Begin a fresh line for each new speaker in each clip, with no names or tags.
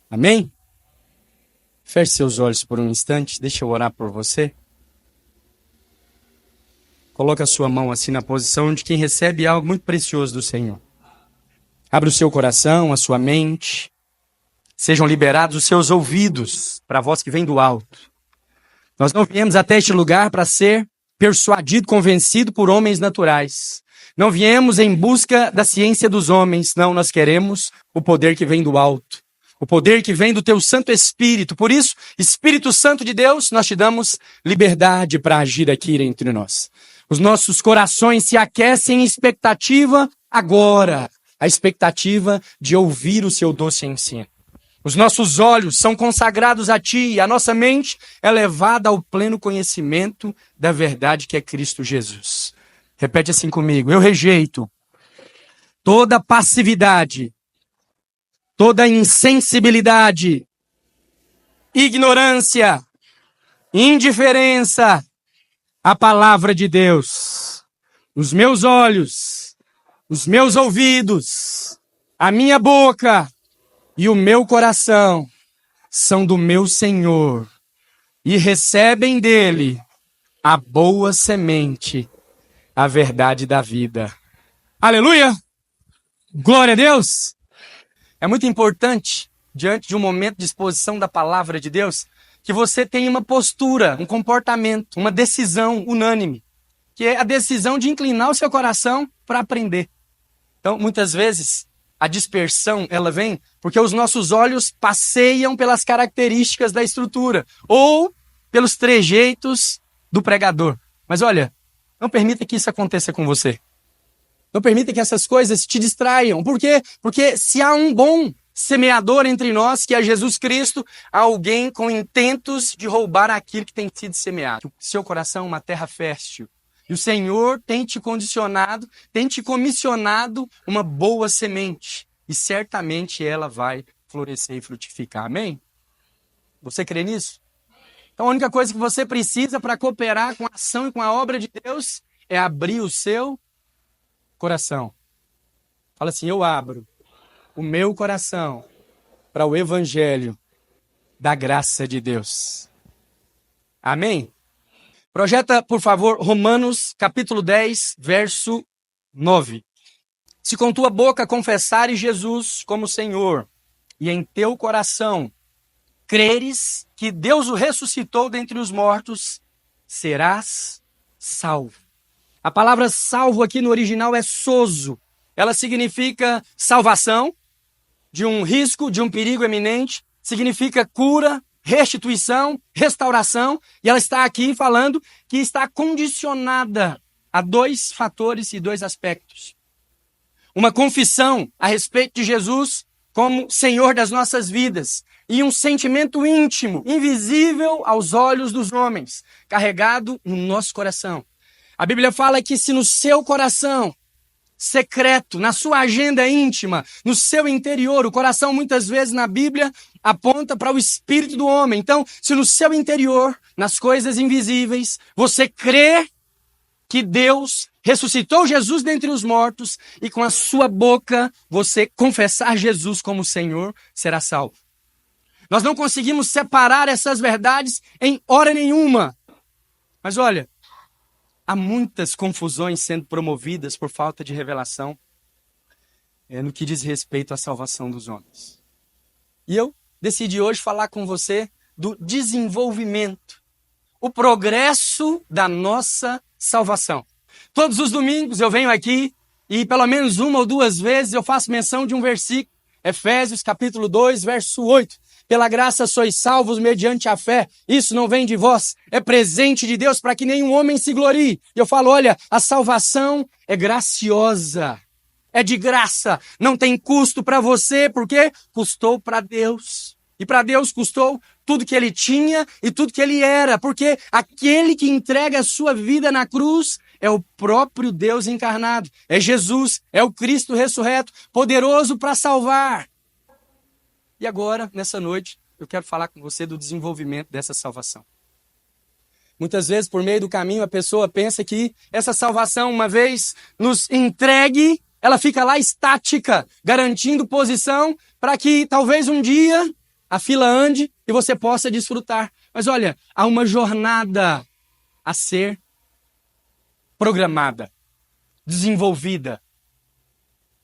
Amém? Feche seus olhos por um instante, deixa eu orar por você. Coloca a sua mão assim na posição de quem recebe algo muito precioso do Senhor. Abra o seu coração, a sua mente. Sejam liberados os seus ouvidos para a voz que vem do alto. Nós não viemos até este lugar para ser persuadido, convencido por homens naturais. Não viemos em busca da ciência dos homens. Não, nós queremos o poder que vem do alto. O poder que vem do teu Santo Espírito. Por isso, Espírito Santo de Deus, nós te damos liberdade para agir aqui entre nós. Os nossos corações se aquecem em expectativa agora. A expectativa de ouvir o seu doce ensino. Os nossos olhos são consagrados a Ti e a nossa mente é levada ao pleno conhecimento da verdade que é Cristo Jesus. Repete assim comigo. Eu rejeito toda passividade, toda insensibilidade, ignorância, indiferença à palavra de Deus. Os meus olhos, os meus ouvidos, a minha boca e o meu coração são do meu Senhor e recebem dele a boa semente, a verdade da vida. Aleluia! Glória a Deus! É muito importante, diante de um momento de exposição da palavra de Deus, que você tenha uma postura, um comportamento, uma decisão unânime, que é a decisão de inclinar o seu coração para aprender. Então, muitas vezes, a dispersão, ela vem porque os nossos olhos passeiam pelas características da estrutura ou pelos trejeitos do pregador. Mas olha, não permita que isso aconteça com você. Não permita que essas coisas te distraiam. Por quê? Porque se há um bom semeador entre nós, que é Jesus Cristo, há alguém com intentos de roubar aquilo que tem sido semeado. O seu coração é uma terra fértil. E o Senhor tem te condicionado, tem te comissionado uma boa semente. E certamente ela vai florescer e frutificar. Amém? Você crê nisso? Então a única coisa que você precisa para cooperar com a ação e com a obra de Deus é abrir o seu coração. Fala assim, eu abro o meu coração para o evangelho da graça de Deus. Amém? Projeta, por favor, Romanos, capítulo 10, verso 9. Se com tua boca confessares Jesus como Senhor, e em teu coração creres que Deus o ressuscitou dentre os mortos, serás salvo. A palavra salvo aqui no original é sozo. Ela significa salvação de um risco, de um perigo eminente, significa cura, restituição, restauração, e ela está aqui falando que está condicionada a dois fatores e dois aspectos. Uma confissão a respeito de Jesus como Senhor das nossas vidas e um sentimento íntimo, invisível aos olhos dos homens, carregado no nosso coração. A Bíblia fala que se no seu coração secreto, na sua agenda íntima, no seu interior, o coração muitas vezes na Bíblia aponta para o espírito do homem. Então, se no seu interior, nas coisas invisíveis, você crê que Deus ressuscitou Jesus dentre os mortos e com a sua boca você confessar Jesus como Senhor, será salvo. Nós não conseguimos separar essas verdades em hora nenhuma. Mas olha, há muitas confusões sendo promovidas por falta de revelação no que diz respeito à salvação dos homens. E eu decidi hoje falar com você do desenvolvimento, o progresso da nossa salvação. Todos os domingos eu venho aqui e pelo menos uma ou duas vezes eu faço menção de um versículo, Efésios capítulo 2, verso 8. Pela graça sois salvos mediante a fé. Isso não vem de vós, é presente de Deus para que nenhum homem se glorie. E eu falo, olha, a salvação é graciosa, é de graça, não tem custo para você, porque custou para Deus. E para Deus custou tudo que ele tinha e tudo que ele era, porque aquele que entrega a sua vida na cruz é o próprio Deus encarnado, é Jesus, é o Cristo ressurreto, poderoso para salvar. E agora, nessa noite, eu quero falar com você do desenvolvimento dessa salvação. Muitas vezes, por meio do caminho, a pessoa pensa que essa salvação, uma vez nos entregue, ela fica lá estática, garantindo posição para que talvez um dia a fila ande e você possa desfrutar. Mas olha, há uma jornada a ser programada, desenvolvida.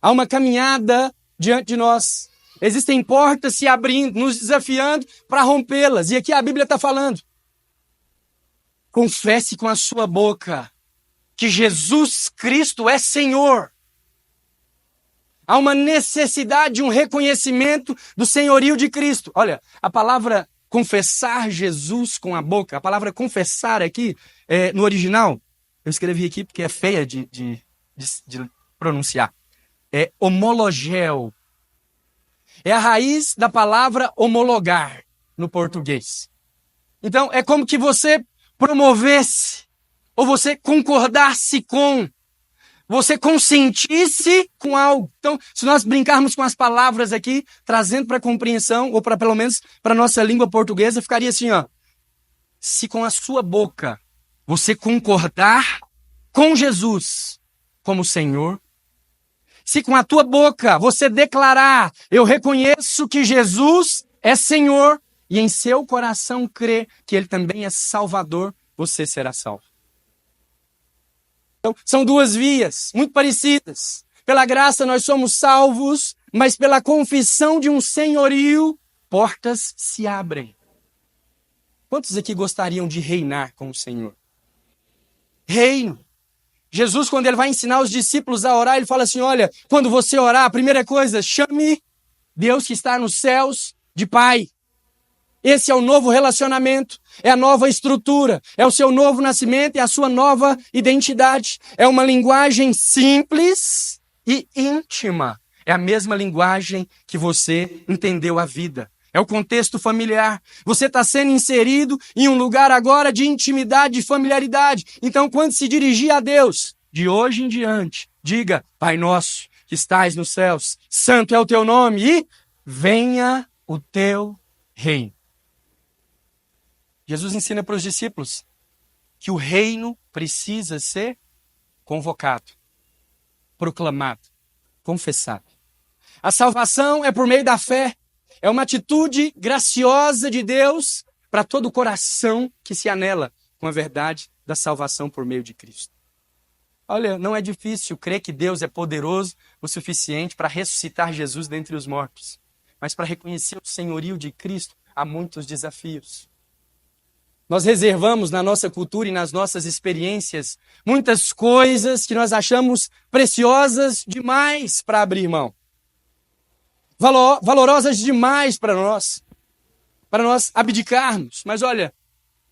Há uma caminhada diante de nós. Existem portas se abrindo, nos desafiando para rompê-las. E aqui a Bíblia está falando. Confesse com a sua boca que Jesus Cristo é Senhor. Há uma necessidade de um reconhecimento do senhorio de Cristo. Olha, a palavra confessar Jesus com a boca, a palavra confessar aqui, no original, eu escrevi aqui porque é feia de pronunciar. É homologel. É a raiz da palavra homologar no português. Então, é como que você promovesse, ou você concordasse com, você consentisse com algo. Então, se nós brincarmos com as palavras aqui, trazendo para a compreensão, ou para pelo menos para a nossa língua portuguesa, ficaria assim, ó. Se com a sua boca você concordar com Jesus como Senhor, se com a tua boca você declarar, eu reconheço que Jesus é Senhor, e em seu coração crer que Ele também é Salvador, você será salvo. Então, são duas vias, muito parecidas. Pela graça nós somos salvos, mas pela confissão de um senhorio, portas se abrem. Quantos aqui gostariam de reinar com o Senhor? Reino. Jesus, quando Ele vai ensinar os discípulos a orar, Ele fala assim, olha, quando você orar, a primeira coisa, chame Deus que está nos céus de Pai. Esse é o novo relacionamento, é a nova estrutura, é o seu novo nascimento, é a sua nova identidade. É uma linguagem simples e íntima. É a mesma linguagem que você entendeu a vida. É o contexto familiar. Você está sendo inserido em um lugar agora de intimidade, de familiaridade. Então, quando se dirigir a Deus, de hoje em diante, diga, Pai nosso, que estais nos céus, santo é o teu nome e venha o teu reino. Jesus ensina para os discípulos que o reino precisa ser convocado, proclamado, confessado. A salvação é por meio da fé. É uma atitude graciosa de Deus para todo o coração que se anela com a verdade da salvação por meio de Cristo. Olha, não é difícil crer que Deus é poderoso o suficiente para ressuscitar Jesus dentre os mortos. Mas para reconhecer o senhorio de Cristo, há muitos desafios. Nós reservamos na nossa cultura e nas nossas experiências muitas coisas que nós achamos preciosas demais para abrir mão. Valorosas demais para nós abdicarmos. Mas olha,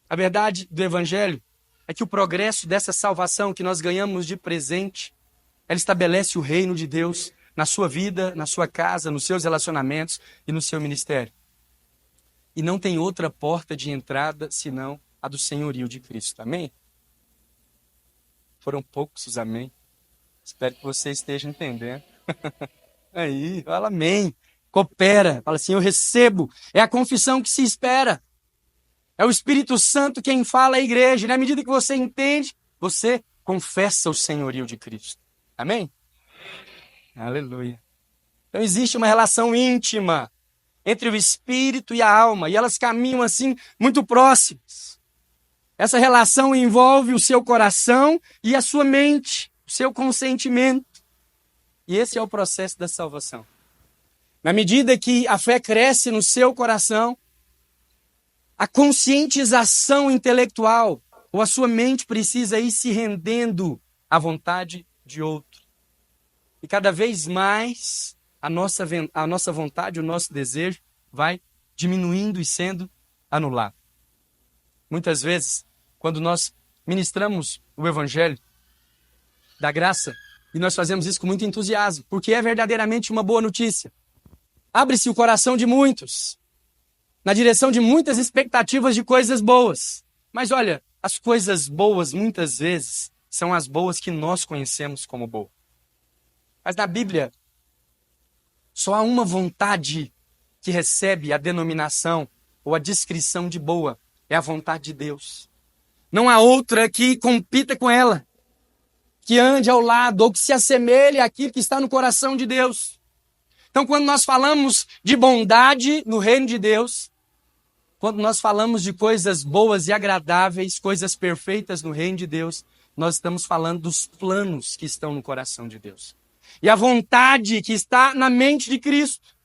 a verdade do Evangelho é que o progresso dessa salvação que nós ganhamos de presente, ela estabelece o reino de Deus na sua vida, na sua casa, nos seus relacionamentos e no seu ministério. E não tem outra porta de entrada senão a do senhorio de Cristo. Amém? Foram poucos os amém. Espero que você esteja entendendo. Aí, fala amém. Coopera. Fala assim, eu recebo. É a confissão que se espera. É o Espírito Santo quem fala à igreja. E na medida que você entende, você confessa o senhorio de Cristo. Amém? Aleluia. Então existe uma relação íntima entre o espírito e a alma, e elas caminham assim muito próximas. Essa relação envolve o seu coração e a sua mente, o seu consentimento. E esse é o processo da salvação. Na medida que a fé cresce no seu coração, a conscientização intelectual, ou a sua mente precisa ir se rendendo à vontade de outro. E cada vez mais a nossa vontade, o nosso desejo vai diminuindo e sendo anulado. Muitas vezes, quando nós ministramos o Evangelho da graça, e nós fazemos isso com muito entusiasmo, porque é verdadeiramente uma boa notícia. Abre-se o coração de muitos, na direção de muitas expectativas de coisas boas. Mas olha, as coisas boas, muitas vezes, são as boas que nós conhecemos como boas. Mas na Bíblia, só há uma vontade que recebe a denominação ou a descrição de boa. É a vontade de Deus. Não há outra que compita com ela, que ande ao lado ou que se assemelhe àquilo que está no coração de Deus. Então, quando nós falamos de bondade no reino de Deus, quando nós falamos de coisas boas e agradáveis, coisas perfeitas no reino de Deus, nós estamos falando dos planos que estão no coração de Deus. E a vontade que está na mente de Cristo.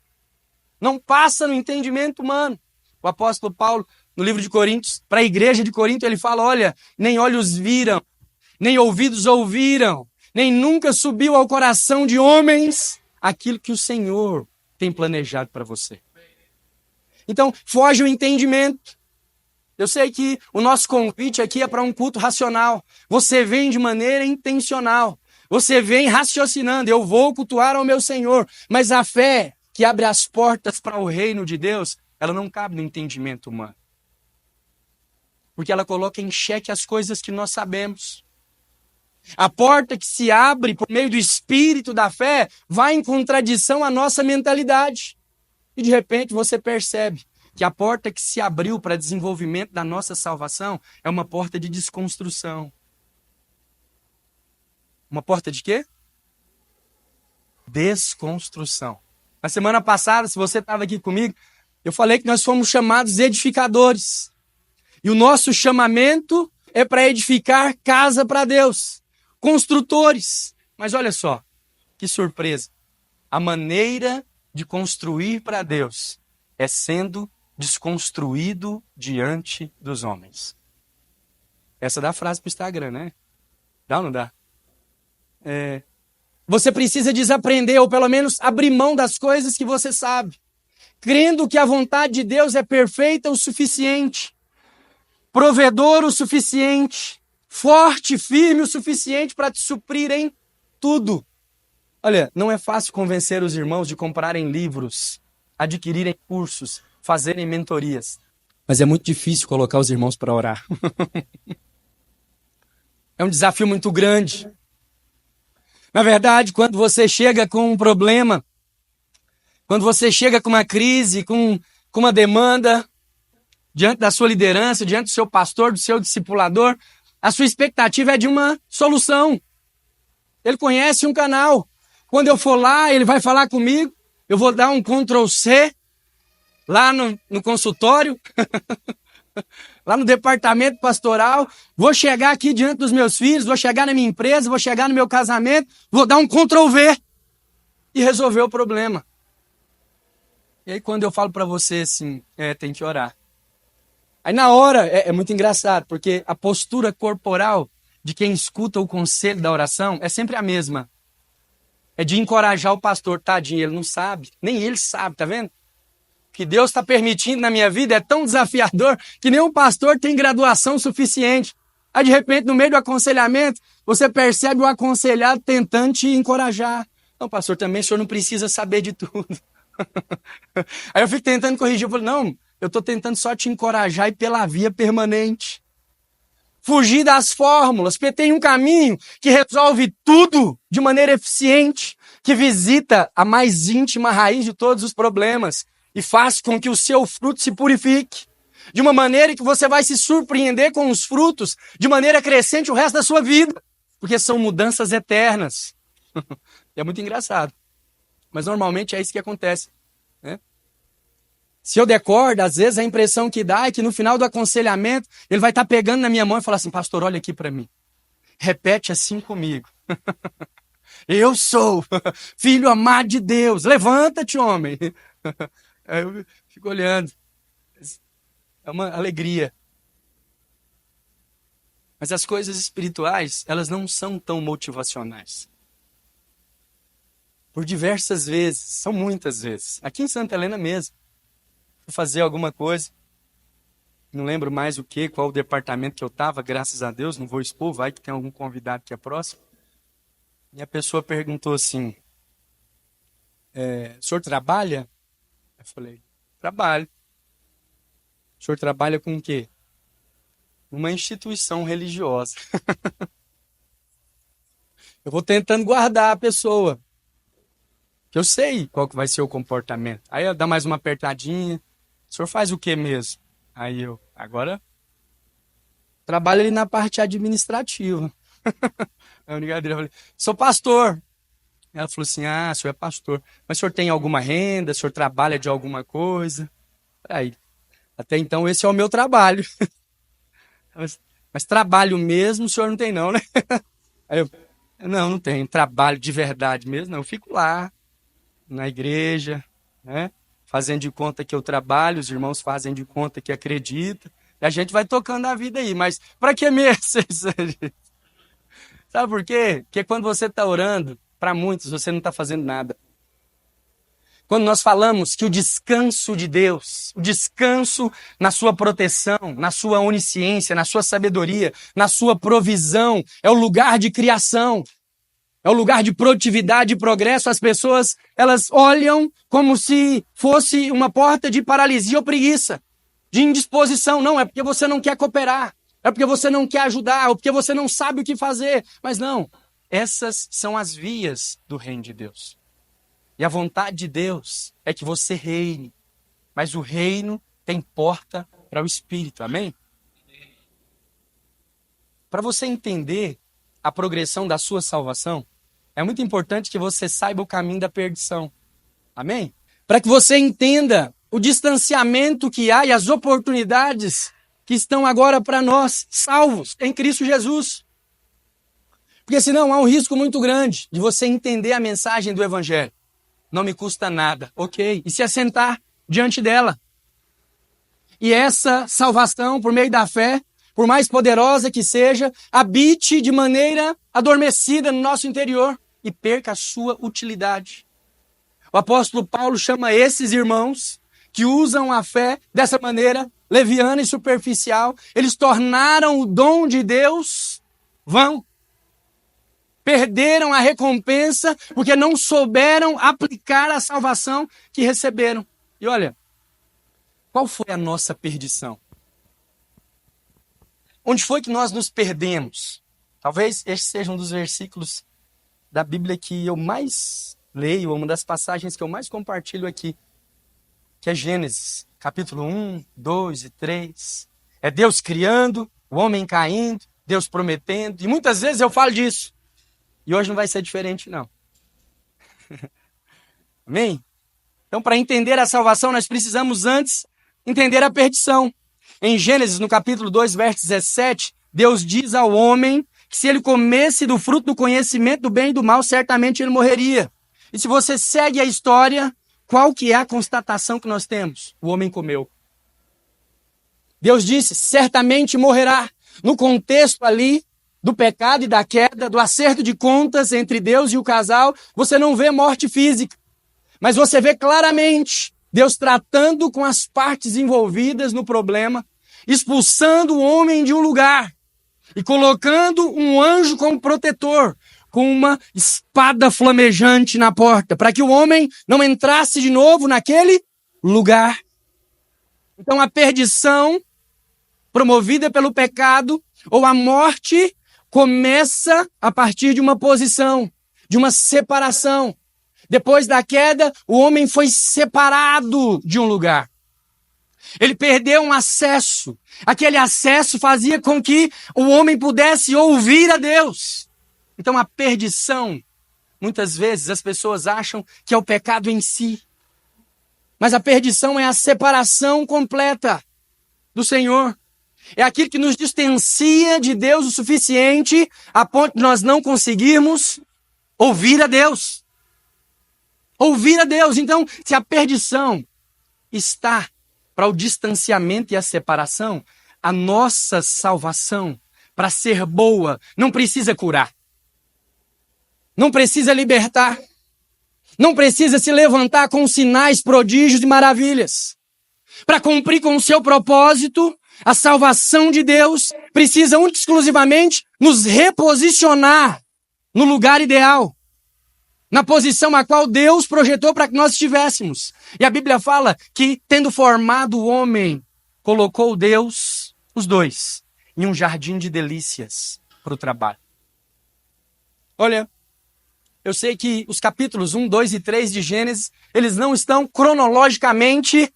Não passa no entendimento humano. O apóstolo Paulo, no livro de Coríntios, para a igreja de Corinto, ele fala, olha, nem olhos viram, nem ouvidos ouviram, nem nunca subiu ao coração de homens aquilo que o Senhor tem planejado para você. Então, foge o entendimento. Eu sei que o nosso convite aqui é para um culto racional. Você vem de maneira intencional. Você vem raciocinando, eu vou cultuar ao meu Senhor. Mas a fé que abre as portas para o reino de Deus, ela não cabe no entendimento humano. Porque ela coloca em xeque as coisas que nós sabemos. A porta que se abre por meio do espírito da fé vai em contradição à nossa mentalidade. E de repente você percebe que a porta que se abriu para desenvolvimento da nossa salvação é uma porta de desconstrução. Uma porta de quê? Desconstrução. Na semana passada, se você estava aqui comigo, eu falei que nós fomos chamados edificadores. E o nosso chamamento é para edificar casa para Deus. Construtores. Mas olha só, que surpresa. A maneira de construir para Deus é sendo desconstruído diante dos homens. Essa dá a frase para o Instagram, né? Dá ou não dá? Você precisa desaprender, ou pelo menos abrir mão das coisas que você sabe. Crendo que a vontade de Deus é perfeita o suficiente. Provedor o suficiente. Forte, firme o suficiente para te suprir em tudo. Olha, não é fácil convencer os irmãos de comprarem livros, adquirirem cursos, fazerem mentorias. Mas é muito difícil colocar os irmãos para orar. É um desafio muito grande. Na verdade, quando você chega com um problema, quando você chega com uma crise, com uma demanda, diante da sua liderança, diante do seu pastor, do seu discipulador, a sua expectativa é de uma solução. Ele conhece um canal. Quando eu for lá, ele vai falar comigo, eu vou dar um Ctrl+C lá no consultório, lá no departamento pastoral, vou chegar aqui diante dos meus filhos, vou chegar na minha empresa, vou chegar no meu casamento, vou dar um Ctrl+V e resolver o problema. E aí quando eu falo para você assim, tem que orar. Aí na hora, é muito engraçado, porque a postura corporal de quem escuta o conselho da oração é sempre a mesma. É de encorajar o pastor, tadinho, ele não sabe, nem ele sabe, tá vendo? O que Deus está permitindo na minha vida é tão desafiador que nenhum pastor tem graduação suficiente. Aí de repente, no meio do aconselhamento, você percebe o aconselhado tentando te encorajar. Não, pastor, também o senhor não precisa saber de tudo. Aí eu fico tentando corrigir, eu falo, não, eu estou tentando só te encorajar e pela via permanente. Fugir das fórmulas, porque tem um caminho que resolve tudo de maneira eficiente, que visita a mais íntima raiz de todos os problemas e faz com que o seu fruto se purifique, de uma maneira que você vai se surpreender com os frutos de maneira crescente o resto da sua vida, porque são mudanças eternas. É muito engraçado, mas normalmente é isso que acontece, né? Se eu decordo, às vezes a impressão que dá é que no final do aconselhamento, ele vai estar pegando na minha mão e falar assim, pastor, olha aqui para mim. Repete assim comigo. Eu sou filho amado de Deus. Levanta-te, homem. Aí eu fico olhando. É uma alegria. Mas as coisas espirituais, elas não são tão motivacionais. Por diversas vezes, são muitas vezes. Aqui em Santa Helena mesmo. Fazer alguma coisa, não lembro mais qual o departamento que eu estava, graças a Deus, não vou expor, vai que tem algum convidado que é próximo. E a pessoa perguntou assim, o senhor trabalha? Eu falei, trabalho. O senhor trabalha com o quê? Uma instituição religiosa. Eu vou tentando guardar a pessoa, que eu sei qual que vai ser o comportamento. Aí eu dou mais uma apertadinha. O senhor faz o que mesmo? Aí eu, agora, trabalho ali na parte administrativa. Aí eu falei, sou pastor. Ela falou assim, o senhor é pastor, mas o senhor tem alguma renda, o senhor trabalha de alguma coisa? Aí, até então esse é o meu trabalho. Mas trabalho mesmo o senhor não tem não, né? Aí eu, não tenho trabalho de verdade mesmo, não. Eu fico lá, na igreja, né? Fazendo de conta que eu trabalho, os irmãos fazem de conta que acreditam. E a gente vai tocando a vida aí, mas para que mesmo? Sabe por quê? Porque quando você está orando, para muitos você não está fazendo nada. Quando nós falamos que o descanso de Deus, o descanso na sua proteção, na sua onisciência, na sua sabedoria, na sua provisão, é o lugar de criação, é o lugar de produtividade e progresso, as pessoas, elas olham como se fosse uma porta de paralisia ou preguiça, de indisposição. Não, é porque você não quer cooperar, é porque você não quer ajudar, ou porque você não sabe o que fazer. Mas não, essas são as vias do reino de Deus. E a vontade de Deus é que você reine. Mas o reino tem porta para o Espírito. Amém? Para você entender a progressão da sua salvação, é muito importante que você saiba o caminho da perdição. Amém? Para que você entenda o distanciamento que há e as oportunidades que estão agora para nós, salvos em Cristo Jesus. Porque senão há um risco muito grande de você entender a mensagem do Evangelho. Não me custa nada, ok? E se assentar diante dela. E essa salvação, por meio da fé, por mais poderosa que seja, habite de maneira adormecida no nosso interior e perca a sua utilidade. O apóstolo Paulo chama esses irmãos que usam a fé dessa maneira leviana e superficial. Eles tornaram o dom de Deus vão. Perderam a recompensa porque não souberam aplicar a salvação que receberam. E olha, qual foi a nossa perdição? Onde foi que nós nos perdemos? Talvez este seja um dos versículos da Bíblia que eu mais leio, uma das passagens que eu mais compartilho aqui, que é Gênesis, capítulo 1, 2 e 3. É Deus criando, o homem caindo, Deus prometendo, e muitas vezes eu falo disso. E hoje não vai ser diferente, não. Amém? Então, para entender a salvação, nós precisamos antes entender a perdição. Em Gênesis, no capítulo 2, verso 17, Deus diz ao homem que se ele comesse do fruto do conhecimento do bem e do mal, certamente ele morreria. E se você segue a história, qual que é a constatação que nós temos? O homem comeu. Deus disse, certamente morrerá. No contexto ali, do pecado e da queda, do acerto de contas entre Deus e o casal, você não vê morte física. Mas você vê claramente Deus tratando com as partes envolvidas no problema, expulsando o homem de um lugar e colocando um anjo como protetor, com uma espada flamejante na porta, para que o homem não entrasse de novo naquele lugar. Então a perdição promovida pelo pecado ou a morte começa a partir de uma posição, de uma separação. Depois da queda, o homem foi separado de um lugar. Ele perdeu um acesso. Aquele acesso fazia com que o homem pudesse ouvir a Deus. Então a perdição, muitas vezes as pessoas acham que é o pecado em si. Mas a perdição é a separação completa do Senhor. É aquilo que nos distancia de Deus o suficiente a ponto de nós não conseguirmos ouvir a Deus. Ouvir a Deus. Então, se a perdição está para o distanciamento e a separação, a nossa salvação, para ser boa, não precisa curar. Não precisa libertar. Não precisa se levantar com sinais, prodígios e maravilhas. Para cumprir com o seu propósito, a salvação de Deus precisa única e exclusivamente nos reposicionar no lugar ideal, na posição a qual Deus projetou para que nós estivéssemos. E a Bíblia fala que, tendo formado o homem, colocou Deus, os dois, em um jardim de delícias para o trabalho. Olha, eu sei que os capítulos 1, 2 e 3 de Gênesis, eles não estão cronologicamente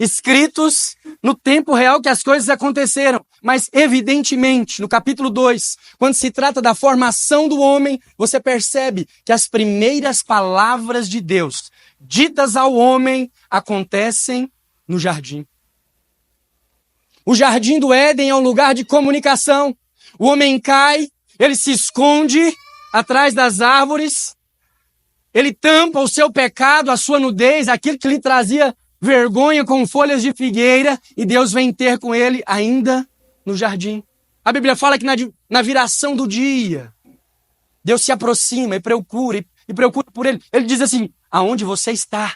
escritos no tempo real que as coisas aconteceram. Mas, evidentemente, no capítulo 2, quando se trata da formação do homem, você percebe que as primeiras palavras de Deus, ditas ao homem, acontecem no jardim. O jardim do Éden é um lugar de comunicação. O homem cai, ele se esconde atrás das árvores, ele tampa o seu pecado, a sua nudez, aquilo que lhe trazia vergonha com folhas de figueira, e Deus vem ter com ele ainda no jardim. A Bíblia fala que na viração do dia, Deus se aproxima e procura por ele. Ele diz assim: aonde você está?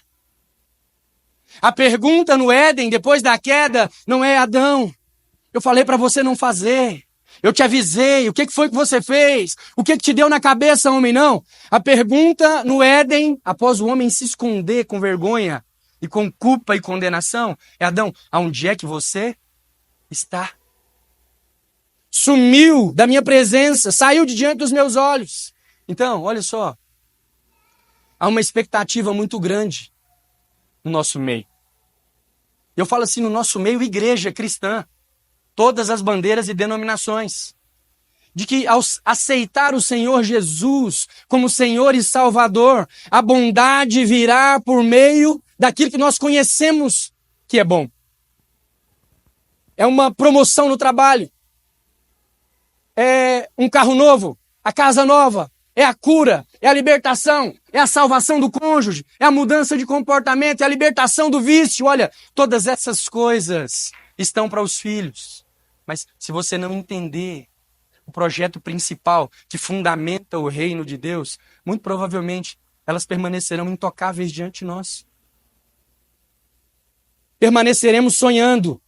A pergunta no Éden, depois da queda, não é: Adão, eu falei para você não fazer. Eu te avisei, o que foi que você fez? O que te deu na cabeça, homem? Não. A pergunta no Éden, após o homem se esconder com vergonha e com culpa e condenação, é: Adão, aonde é que você está? Sumiu da minha presença, saiu de diante dos meus olhos. Então, olha só, há uma expectativa muito grande no nosso meio. Eu falo assim, no nosso meio, igreja cristã, todas as bandeiras e denominações, de que ao aceitar o Senhor Jesus como Senhor e Salvador, a bondade virá por meio daquilo que nós conhecemos que é bom. É uma promoção no trabalho, é um carro novo, a casa nova, é a cura, é a libertação, é a salvação do cônjuge, é a mudança de comportamento, é a libertação do vício. Olha, todas essas coisas estão para os filhos. Mas se você não entender o projeto principal que fundamenta o reino de Deus, muito provavelmente elas permanecerão intocáveis diante de nós. Permaneceremos sonhando,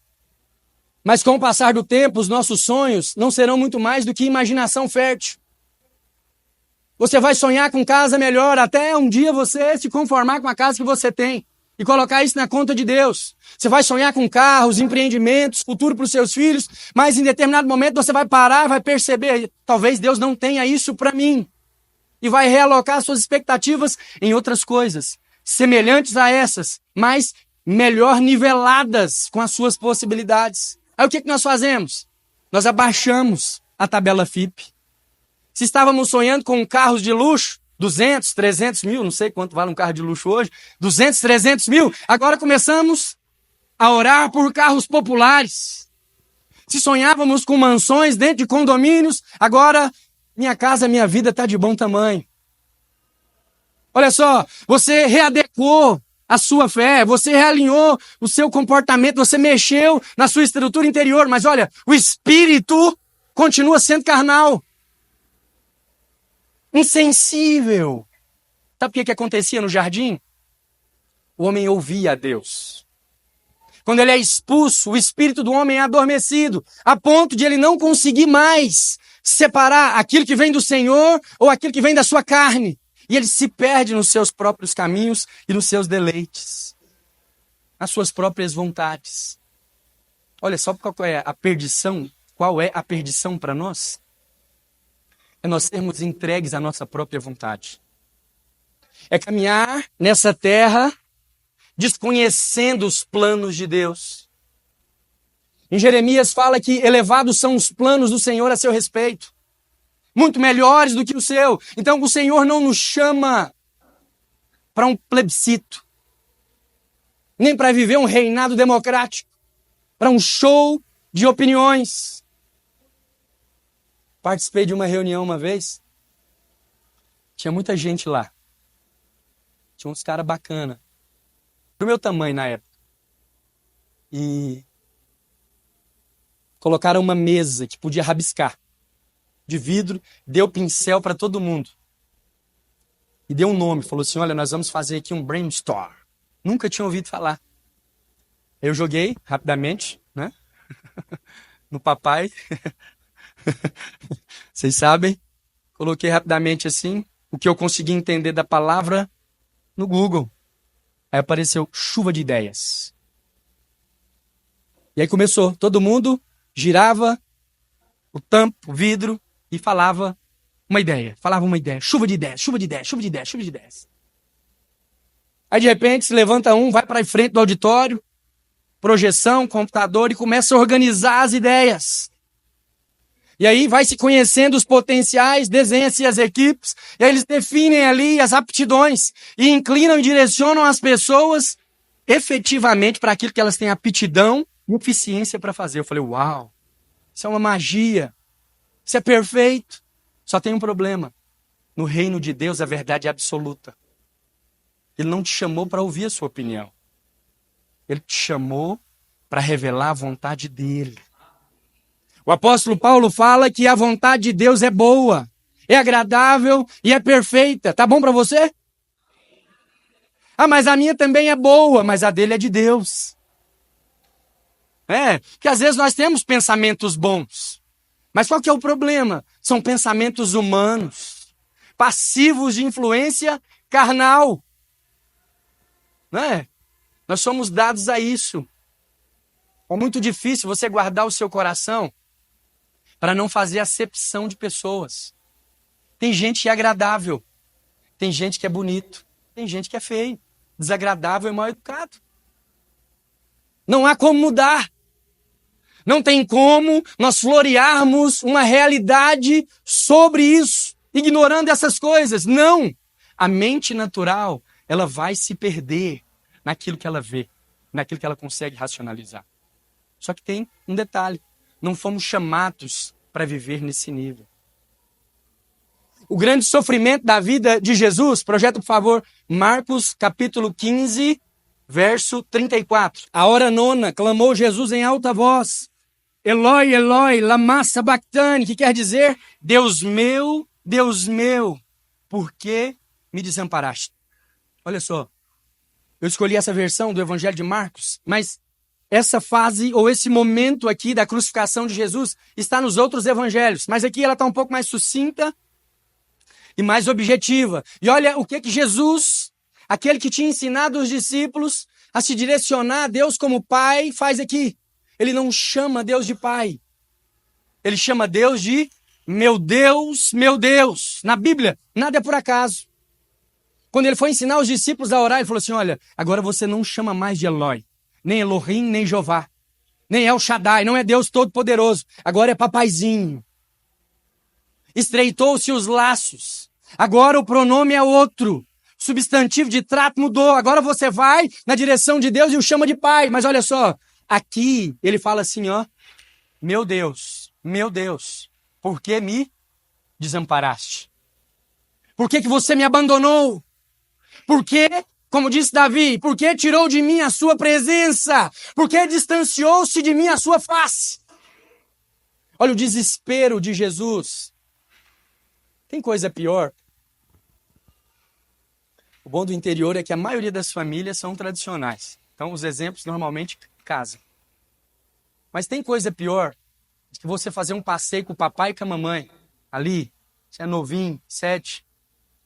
mas com o passar do tempo, os nossos sonhos não serão muito mais do que imaginação fértil. Você vai sonhar com casa melhor, até um dia você se conformar com a casa que você tem e colocar isso na conta de Deus. Você vai sonhar com carros, empreendimentos, futuro para os seus filhos, mas em determinado momento você vai parar e vai perceber: talvez Deus não tenha isso para mim. E vai realocar suas expectativas em outras coisas, semelhantes a essas, mas melhor niveladas com as suas possibilidades. Aí o que nós fazemos? Nós abaixamos a tabela FIPE. Se estávamos sonhando com carros de luxo, 200, 300 mil, não sei quanto vale um carro de luxo hoje, 200, 300 mil, agora começamos a orar por carros populares. Se sonhávamos com mansões dentro de condomínios, agora minha casa, minha vida está de bom tamanho. Olha só, você readequou a sua fé, você realinhou o seu comportamento, você mexeu na sua estrutura interior, mas olha, o espírito continua sendo carnal. Insensível. Sabe o que acontecia no jardim? O homem ouvia a Deus. Quando ele é expulso, o espírito do homem é adormecido, a ponto de ele não conseguir mais separar aquilo que vem do Senhor ou aquilo que vem da sua carne. E ele se perde nos seus próprios caminhos e nos seus deleites, nas suas próprias vontades. Olha só qual é a perdição. Qual é a perdição para nós? É nós sermos entregues à nossa própria vontade. É caminhar nessa terra desconhecendo os planos de Deus. Em Jeremias fala que elevados são os planos do Senhor a seu respeito, muito melhores do que o seu. Então o Senhor não nos chama para um plebiscito, nem para viver um reinado democrático, para um show de opiniões. Participei de uma reunião uma vez, tinha muita gente lá, tinha uns caras bacanas, do meu tamanho na época, e colocaram uma mesa que podia rabiscar, de vidro, deu pincel para todo mundo, e deu um nome, falou assim: olha, nós vamos fazer aqui um brainstorm. Nunca tinha ouvido falar. Eu joguei rapidamente, né, no papai, vocês sabem, coloquei rapidamente assim, o que eu consegui entender da palavra no Google. Aí apareceu chuva de ideias. E aí começou, todo mundo girava o tampo, o vidro, e falava uma ideia, chuva de ideias, chuva de ideias, chuva de ideias, chuva de ideias. Aí de repente se levanta um, vai para a frente do auditório, projeção, computador e começa a organizar as ideias. E aí vai se conhecendo os potenciais, desenha-se as equipes, e aí eles definem ali as aptidões e inclinam e direcionam as pessoas efetivamente para aquilo que elas têm aptidão e eficiência para fazer. Eu falei, uau, isso é uma magia, isso é perfeito. Só tem um problema. No reino de Deus, a verdade é absoluta. Ele não te chamou para ouvir a sua opinião. Ele te chamou para revelar a vontade dele. O apóstolo Paulo fala que a vontade de Deus é boa, é agradável e é perfeita. Tá bom para você? Ah, mas a minha também é boa, mas a dele é de Deus. Que às vezes nós temos pensamentos bons. Mas qual que é o problema? São pensamentos humanos, passivos de influência carnal. Nós somos dados a isso. É muito difícil você guardar o seu coração para não fazer acepção de pessoas. Tem gente que é agradável, tem gente que é bonito, tem gente que é feio, desagradável e mal educado. Não há como mudar. Não tem como nós florearmos uma realidade sobre isso, ignorando essas coisas. Não! A mente natural, ela vai se perder naquilo que ela vê, naquilo que ela consegue racionalizar. Só que tem um detalhe. Não fomos chamados para viver nesse nível. O grande sofrimento da vida de Jesus, projeta, por favor, Marcos capítulo 15, verso 34. A hora nona, clamou Jesus em alta voz. Eloi, Eloi, lama sabachthani, que quer dizer, Deus meu, por que me desamparaste? Olha só, eu escolhi essa versão do Evangelho de Marcos, mas essa fase ou esse momento aqui da crucificação de Jesus está nos outros evangelhos, mas aqui ela está um pouco mais sucinta e mais objetiva. E olha o que Jesus, aquele que tinha ensinado os discípulos a se direcionar a Deus como Pai, faz aqui. Ele não chama Deus de Pai. Ele chama Deus de meu Deus, meu Deus. Na Bíblia, nada é por acaso. Quando ele foi ensinar os discípulos a orar, ele falou assim, olha, agora você não chama mais de Eloi, nem Elohim, nem Jeová, nem El Shaddai, não é Deus Todo-Poderoso. Agora é papaizinho. Estreitou-se os laços. Agora o pronome é outro. O substantivo de trato mudou. Agora você vai na direção de Deus e o chama de Pai. Mas olha só, aqui ele fala assim, ó, meu Deus, por que me desamparaste? Por que você me abandonou? Por que, como disse Davi, por que tirou de mim a sua presença? Por que distanciou-se de mim a sua face? Olha o desespero de Jesus. Tem coisa pior? O bom do interior é que a maioria das famílias são tradicionais. Então os exemplos normalmente casam. Mas tem coisa pior do que você fazer um passeio com o papai e com a mamãe. Ali, você é novinho, 7,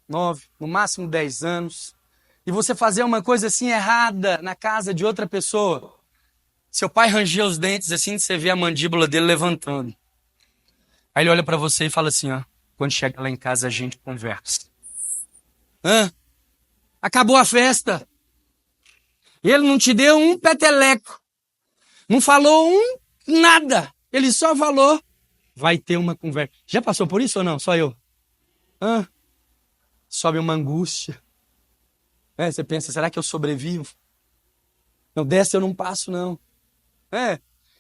9, no máximo 10 anos. E você fazer uma coisa assim errada na casa de outra pessoa. Seu pai ranger os dentes assim, você vê a mandíbula dele levantando. Aí ele olha pra você e fala assim, ó, quando chega lá em casa a gente conversa. Acabou a festa. Ele não te deu um peteleco. Não falou nada. Ele só falou, vai ter uma conversa. Já passou por isso ou não? Só eu? Sobe uma angústia. Você pensa, será que eu sobrevivo? Não, dessa eu não passo, não.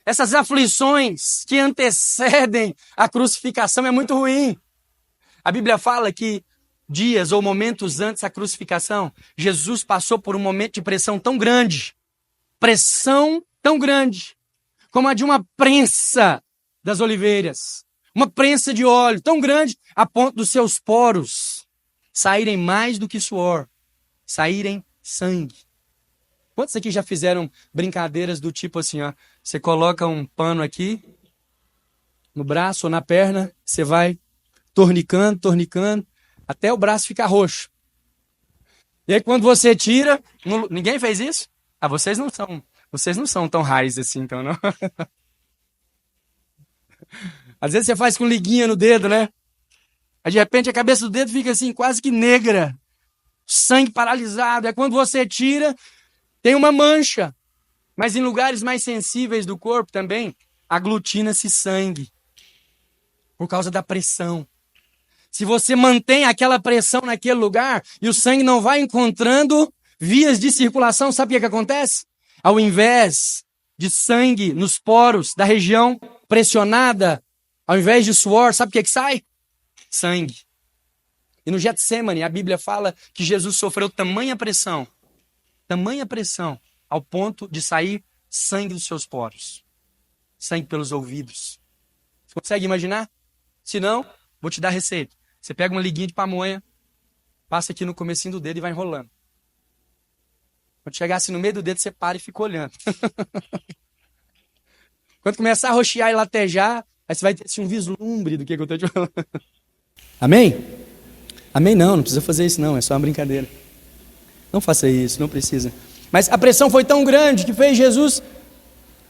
Essas aflições que antecedem a crucificação é muito ruim. A Bíblia fala que dias ou momentos antes da crucificação, Jesus passou por um momento de pressão tão grande, como a de uma prensa das oliveiras, uma prensa de óleo tão grande a ponto dos seus poros saírem mais do que suor, saírem sangue. Quantos aqui já fizeram brincadeiras do tipo assim, ó, você coloca um pano aqui no braço ou na perna, você vai tornicando, até o braço ficar roxo. E aí quando você tira, ninguém fez isso? Vocês não são tão raiz assim, então, não? Às vezes você faz com liguinha no dedo, né? Aí de repente a cabeça do dedo fica assim, quase que negra. Sangue paralisado. É quando você tira, tem uma mancha Mas em lugares mais sensíveis do corpo também, aglutina-se sangue. Por causa da pressão. Se você mantém aquela pressão naquele lugar e o sangue não vai encontrando vias de circulação, sabe o que acontece? Ao invés de sangue nos poros da região pressionada, ao invés de suor, sabe o que sai? Sangue. E no Getsêmani, a Bíblia fala que Jesus sofreu tamanha pressão, ao ponto de sair sangue dos seus poros. Sangue pelos ouvidos. Você consegue imaginar? Se não, vou te dar a receita. Você pega uma liguinha de pamonha, passa aqui no comecinho do dedo e vai enrolando. Quando chegar assim no meio do dedo, você para e fica olhando. Quando começar a roxear e latejar, aí você vai ter assim, um vislumbre do que eu estou te falando. Amém? Amém não, não precisa fazer isso não, é só uma brincadeira. Não faça isso, não precisa. Mas a pressão foi tão grande que fez Jesus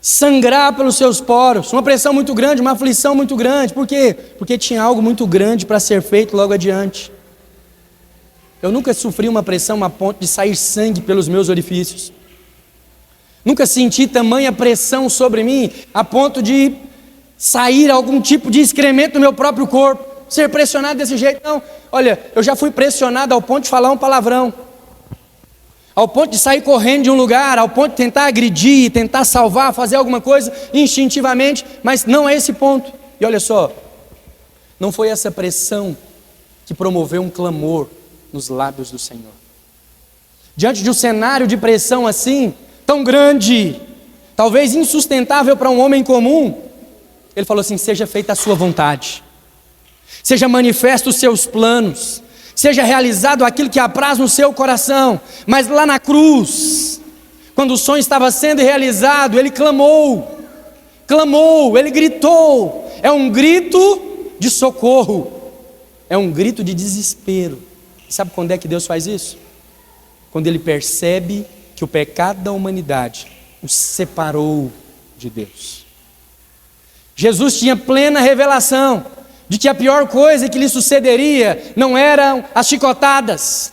sangrar pelos seus poros. Uma pressão muito grande, uma aflição muito grande. Por quê? Porque tinha algo muito grande para ser feito logo adiante. Eu nunca sofri uma pressão a ponto de sair sangue pelos meus orifícios. Nunca senti tamanha pressão sobre mim a ponto de sair algum tipo de excremento do meu próprio corpo. Ser pressionado desse jeito, não. Olha, eu já fui pressionado ao ponto de falar um palavrão. Ao ponto de sair correndo de um lugar, ao ponto de tentar agredir, tentar salvar, fazer alguma coisa instintivamente, mas não é esse ponto. E olha só, não foi essa pressão que promoveu um clamor nos lábios do Senhor. Diante de um cenário de pressão assim, tão grande, talvez insustentável para um homem comum, ele falou assim: seja feita a sua vontade, seja manifesto os seus planos, seja realizado aquilo que apraz no seu coração. Mas lá na cruz, quando o sonho estava sendo realizado, ele clamou, ele gritou. É um grito de socorro, é um grito de desespero. Sabe quando é que Deus faz isso? Quando ele percebe que o pecado da humanidade o separou de Deus. Jesus tinha plena revelação de que a pior coisa que lhe sucederia não eram as chicotadas,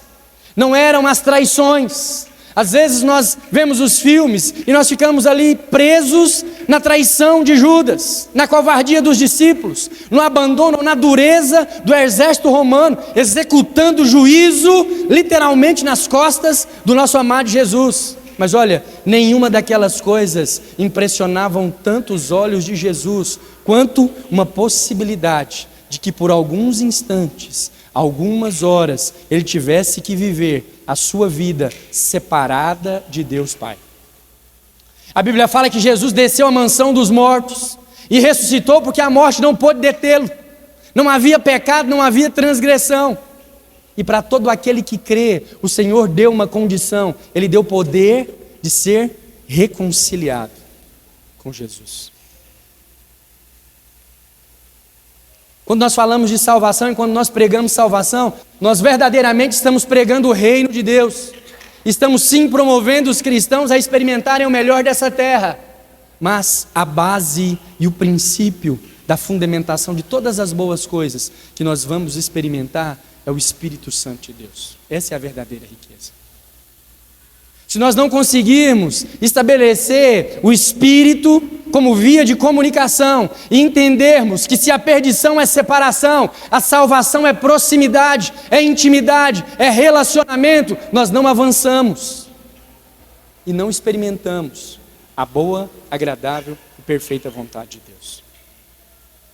não eram as traições. Às vezes nós vemos os filmes e nós ficamos ali presos na traição de Judas, na covardia dos discípulos, no abandono, na dureza do exército romano, executando juízo literalmente nas costas do nosso amado Jesus. Mas olha, nenhuma daquelas coisas impressionavam tanto os olhos de Jesus quanto uma possibilidade de que por alguns instantes, algumas horas, ele tivesse que viver a sua vida separada de Deus Pai. A Bíblia fala que Jesus desceu à mansão dos mortos e ressuscitou porque a morte não pôde detê-lo. Não havia pecado, não havia transgressão. E para todo aquele que crê, o Senhor deu uma condição. Ele deu poder de ser reconciliado com Jesus. Quando nós falamos de salvação e quando nós pregamos salvação, nós verdadeiramente estamos pregando o reino de Deus. Estamos sim promovendo os cristãos a experimentarem o melhor dessa terra. Mas a base e o princípio da fundamentação de todas as boas coisas que nós vamos experimentar é o Espírito Santo de Deus. Essa é a verdadeira riqueza. Se nós não conseguirmos estabelecer o Espírito como via de comunicação e entendermos que se a perdição é separação, a salvação é proximidade, é intimidade, é relacionamento, nós não avançamos e não experimentamos a boa, agradável e perfeita vontade de Deus.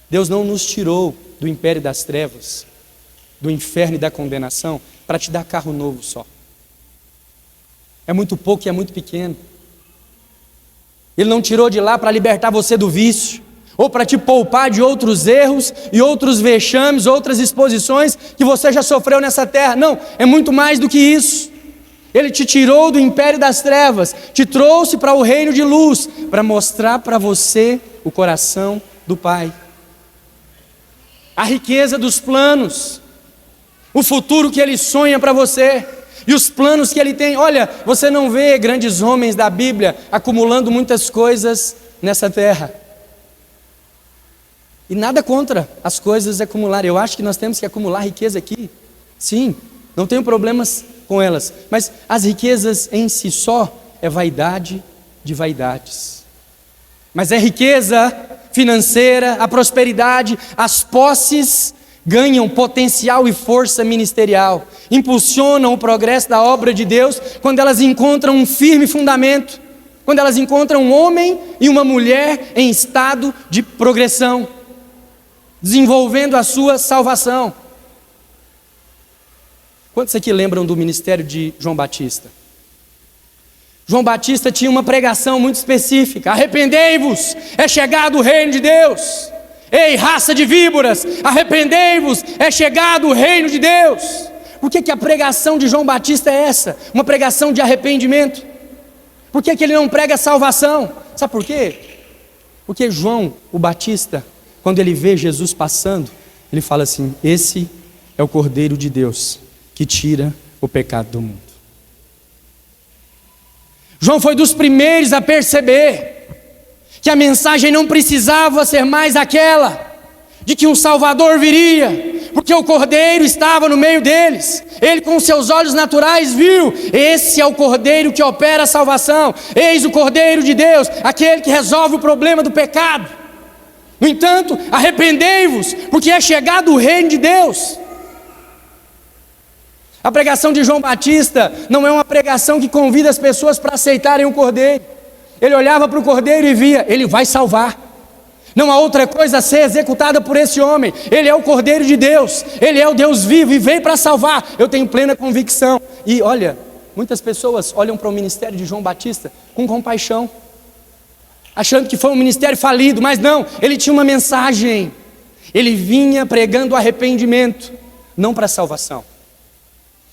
Deus não nos tirou do império das trevas, do inferno e da condenação para te dar carro novo só. É muito pouco e é muito pequeno. Ele não tirou de lá para libertar você do vício, ou para te poupar de outros erros e outros vexames, outras exposições que você já sofreu nessa terra. Não, é muito mais do que isso. Ele te tirou do império das trevas, te trouxe para o reino de luz, para mostrar para você o coração do Pai. A riqueza dos planos, o futuro que Ele sonha para você. E os planos que Ele tem. Olha, você não vê grandes homens da Bíblia acumulando muitas coisas nessa terra. E nada contra as coisas acumular. Eu acho que nós temos que acumular riqueza aqui. Sim, não tenho problemas com elas. Mas as riquezas em si só é vaidade de vaidades. Mas é riqueza financeira, a prosperidade, as posses ganham potencial e força ministerial, impulsionam o progresso da obra de Deus quando elas encontram um firme fundamento, quando elas encontram um homem e uma mulher em estado de progressão, desenvolvendo a sua salvação. Quantos aqui lembram do ministério de João Batista? João Batista tinha uma pregação muito específica: arrependei-vos, é chegado o reino de Deus. Ei, raça de víboras, arrependei-vos, é chegado o reino de Deus. Por que a pregação de João Batista é essa? Uma pregação de arrependimento. Por que ele não prega salvação? Sabe por quê? Porque João, o Batista, quando ele vê Jesus passando, ele fala assim: esse é o Cordeiro de Deus que tira o pecado do mundo. João foi dos primeiros a perceber que a mensagem não precisava ser mais aquela de que um Salvador viria, porque o Cordeiro estava no meio deles. Ele com seus olhos naturais viu: esse é o Cordeiro que opera a salvação, eis o Cordeiro de Deus, aquele que resolve o problema do pecado. No entanto, arrependei-vos, porque é chegado o reino de Deus. A pregação de João Batista não é uma pregação que convida as pessoas para aceitarem o Cordeiro. Ele olhava para o Cordeiro e via: ele vai salvar. Não há outra coisa a ser executada por esse homem. Ele é o Cordeiro de Deus, ele é o Deus vivo e veio para salvar. Eu tenho plena convicção. E olha, muitas pessoas olham para o ministério de João Batista com compaixão, achando que foi um ministério falido, mas não, ele tinha uma mensagem. Ele vinha pregando arrependimento, não para salvação.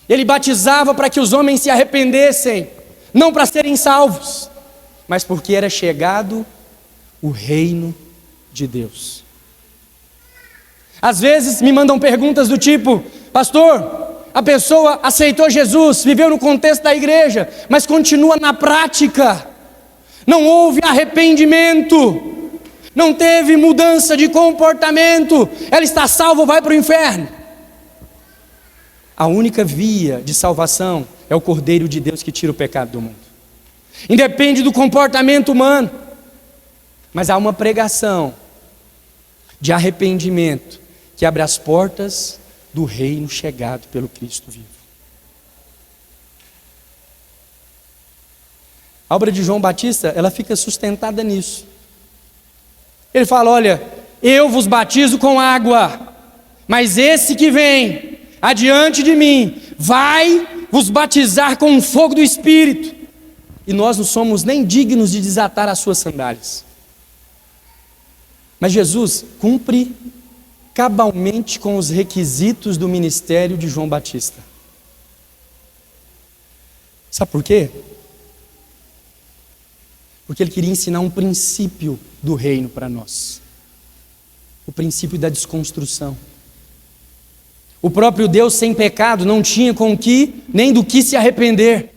Ele batizava para que os homens se arrependessem, não para serem salvos, mas porque era chegado o reino de Deus. Às vezes me mandam perguntas do tipo: pastor, a pessoa aceitou Jesus, viveu no contexto da igreja, mas continua na prática, não houve arrependimento, não teve mudança de comportamento, ela está salva ou vai para o inferno? A única via de salvação é o Cordeiro de Deus que tira o pecado do mundo. Independe do comportamento humano, mas há uma pregação de arrependimento que abre as portas do reino chegado pelo Cristo vivo. A obra de João Batista, ela fica sustentada nisso. Ele fala: olha, eu vos batizo com água, mas esse que vem adiante de mim vai vos batizar com o fogo do Espírito, e nós não somos nem dignos de desatar as suas sandálias. Mas Jesus cumpre cabalmente com os requisitos do ministério de João Batista. Sabe por quê? Porque ele queria ensinar um princípio do reino para nós, o princípio da desconstrução. O próprio Deus sem pecado não tinha com que, nem do que se arrepender.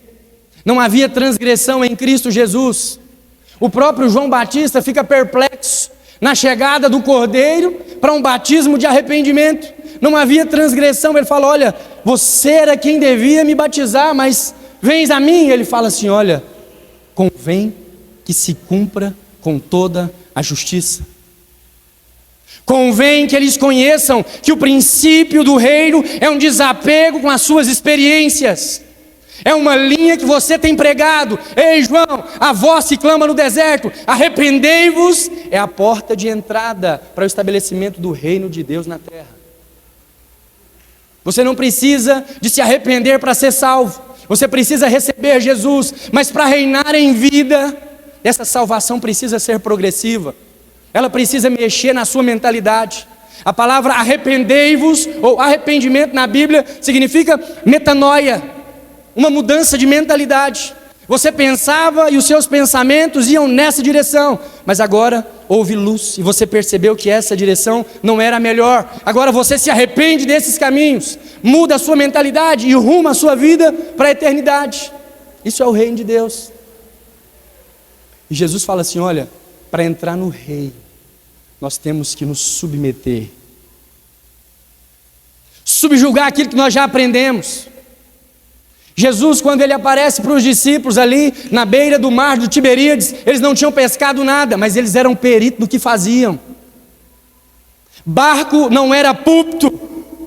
Não havia transgressão em Cristo Jesus. O próprio João Batista fica perplexo na chegada do Cordeiro para um batismo de arrependimento. Não havia transgressão. Ele fala: olha, você era quem devia me batizar, mas vens a mim. Ele fala assim: olha, convém que se cumpra com toda a justiça. Convém que eles conheçam que o princípio do reino é um desapego com as suas experiências. É uma linha que você tem pregado. Ei, João, a voz que clama no deserto: arrependei-vos, é a porta de entrada para o estabelecimento do reino de Deus na terra. Você não precisa de se arrepender para ser salvo. Você precisa receber Jesus, mas para reinar em vida, essa salvação precisa ser progressiva. Ela precisa mexer na sua mentalidade. A palavra arrependei-vos, ou arrependimento na Bíblia, significa metanoia, uma mudança de mentalidade. Você pensava e os seus pensamentos iam nessa direção, mas agora houve luz e você percebeu que essa direção não era a melhor. Agora você se arrepende desses caminhos, muda a sua mentalidade e ruma a sua vida para a eternidade. Isso é o reino de Deus. E Jesus fala assim: olha, para entrar no reino, nós temos que nos submeter, subjugar aquilo que nós já aprendemos. Jesus, quando ele aparece para os discípulos ali na beira do mar do Tiberíades, eles não tinham pescado nada, mas eles eram peritos no que faziam. Barco não era púlpito,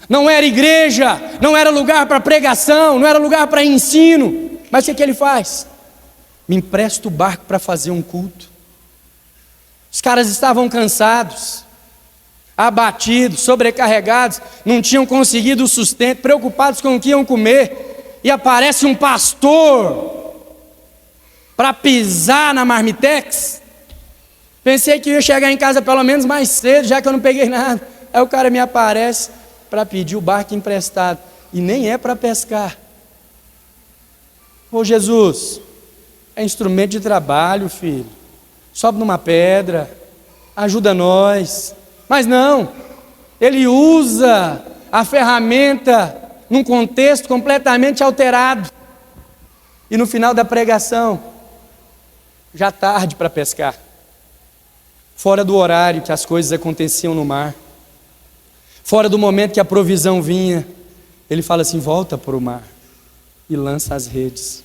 não era igreja, não era lugar para pregação, não era lugar para ensino. Mas o que ele faz? Me empresta o barco para fazer um culto. Os caras estavam cansados, abatidos, sobrecarregados, não tinham conseguido o sustento, preocupados com o que iam comer, e aparece um pastor para pisar na marmitex. Pensei que eu ia chegar em casa pelo menos mais cedo, já que eu não peguei nada. Aí o cara me aparece para pedir o barco emprestado, e nem é para pescar. Ô Jesus, é instrumento de trabalho, filho. Sobe numa pedra, ajuda nós. Mas não, ele usa a ferramenta num contexto completamente alterado. E no final da pregação, já tarde para pescar, fora do horário que as coisas aconteciam no mar, fora do momento que a provisão vinha, ele fala assim: volta para o mar e lança as redes.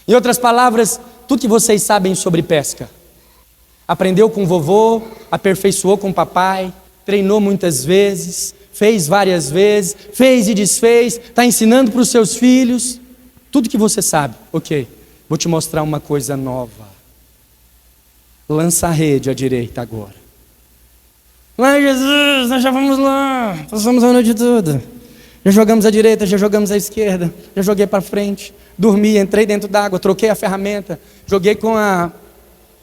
Em outras palavras, tudo que vocês sabem sobre pesca, aprendeu com o vovô, aperfeiçoou com o papai, treinou muitas vezes, fez várias vezes, fez e desfez, está ensinando para os seus filhos, tudo que você sabe. Ok, vou te mostrar uma coisa nova. Lança a rede à direita agora. Lá, Jesus, nós já vamos lá, passamos a noite toda. Já jogamos à direita, já jogamos à esquerda, já joguei para frente, dormi, entrei dentro d'água, troquei a ferramenta, joguei com a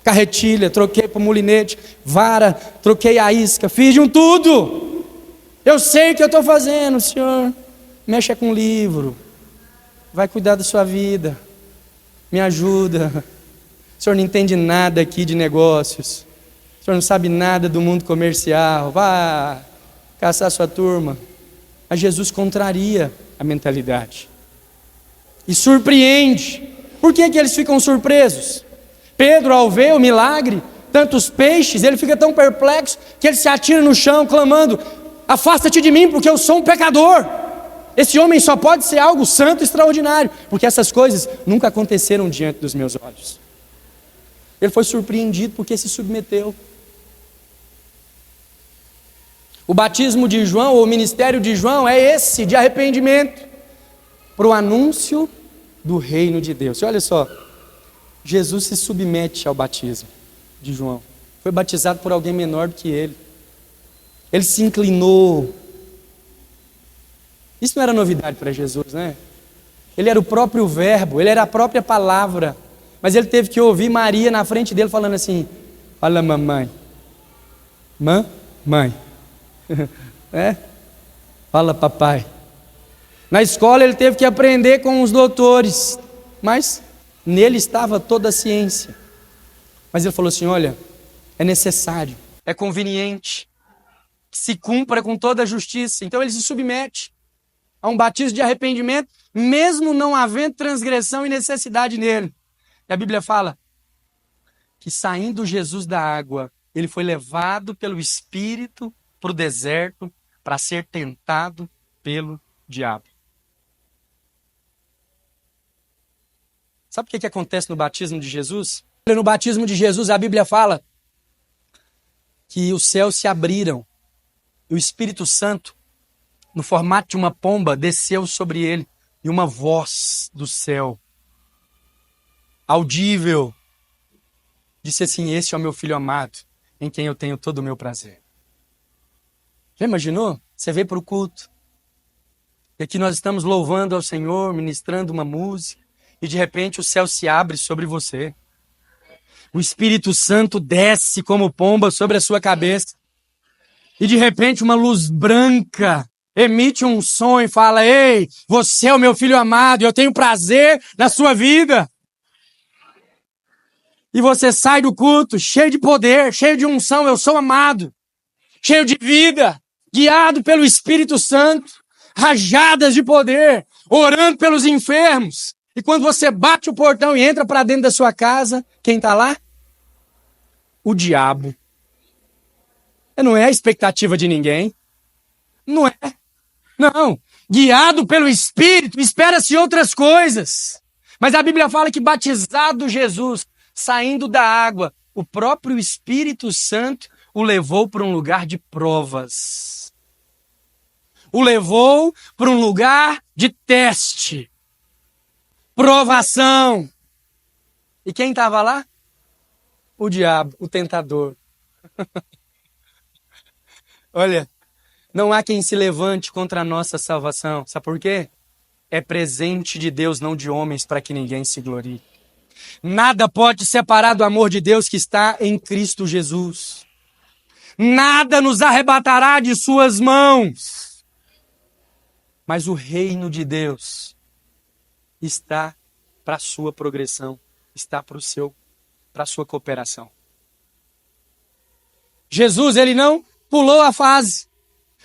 carretilha, troquei para o mulinete, vara, troquei a isca, fiz de um tudo. Eu sei o que eu estou fazendo. O Senhor mexe com o livro, vai cuidar da sua vida, me ajuda. O Senhor não entende nada aqui de negócios, o Senhor não sabe nada do mundo comercial, vá caçar sua turma. Mas Jesus contraria a mentalidade e surpreende. Por que eles ficam surpresos? Pedro, ao ver o milagre, tantos peixes, ele fica tão perplexo que ele se atira no chão clamando: afasta-te de mim, porque eu sou um pecador. Esse homem só pode ser algo santo e extraordinário, porque essas coisas nunca aconteceram diante dos meus olhos. Ele foi surpreendido porque se submeteu. O batismo de João, ou o ministério de João, é esse, de arrependimento, para o anúncio do reino de Deus. E olha só, Jesus se submete ao batismo de João. Foi batizado por alguém menor do que ele. Ele se inclinou. Isso não era novidade para Jesus, né? Ele era o próprio verbo, ele era a própria palavra. Mas ele teve que ouvir Maria na frente dele falando assim: olha, mamãe. Mãe. É? Fala, papai. Na escola ele teve que aprender com os doutores, mas nele estava toda a ciência. Mas ele falou assim: olha, é necessário, é conveniente que se cumpra com toda a justiça. Então ele se submete a um batismo de arrependimento, mesmo não havendo transgressão e necessidade nele. E a Bíblia fala que, saindo Jesus da água, ele foi levado pelo Espírito para o deserto para ser tentado pelo diabo. Sabe o que acontece no batismo de Jesus? No batismo de Jesus, a Bíblia fala que os céus se abriram e o Espírito Santo, no formato de uma pomba, desceu sobre ele, e uma voz do céu, audível, disse assim: esse é o meu filho amado, em quem eu tenho todo o meu prazer. Já imaginou? Você veio para o culto, e aqui nós estamos louvando ao Senhor, ministrando uma música, e de repente o céu se abre sobre você. O Espírito Santo desce como pomba sobre a sua cabeça, e de repente uma luz branca emite um som e fala: ei, você é o meu filho amado, eu tenho prazer na sua vida. E você sai do culto cheio de poder, cheio de unção: eu sou amado, cheio de vida, guiado pelo Espírito Santo, rajadas de poder, orando pelos enfermos. E quando você bate o portão e entra para dentro da sua casa, quem está lá? O diabo. Não é a expectativa de ninguém. Não é. Não. guiado pelo Espírito, espera-se outras coisas. Mas a Bíblia fala que batizado Jesus, saindo da água, o próprio Espírito Santo o levou para um lugar de provas. O levou para um lugar de teste. Provação. E quem estava lá? O diabo, o tentador. Olha, não há quem se levante contra a nossa salvação. Sabe por quê? É presente de Deus, não de homens, para que ninguém se glorie. Nada pode separar do amor de Deus que está em Cristo Jesus. Nada nos arrebatará de suas mãos. Mas o reino de Deus está para a sua progressão, está para a sua cooperação. Jesus, ele não pulou a fase.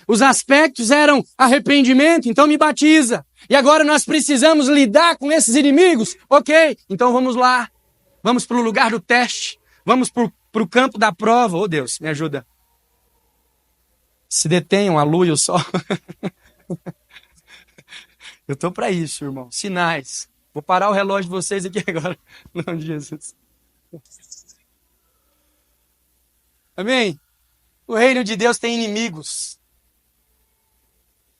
Os aspectos eram arrependimento, então me batiza. E agora nós precisamos lidar com esses inimigos. Ok, então vamos lá. Vamos para o lugar do teste. Vamos para o campo da prova. Oh Deus, me ajuda. Se detenham a lua e o sol. Eu estou para isso, irmão. Sinais. Vou parar o relógio de vocês aqui agora. Em nome de Jesus. Amém? O reino de Deus tem inimigos.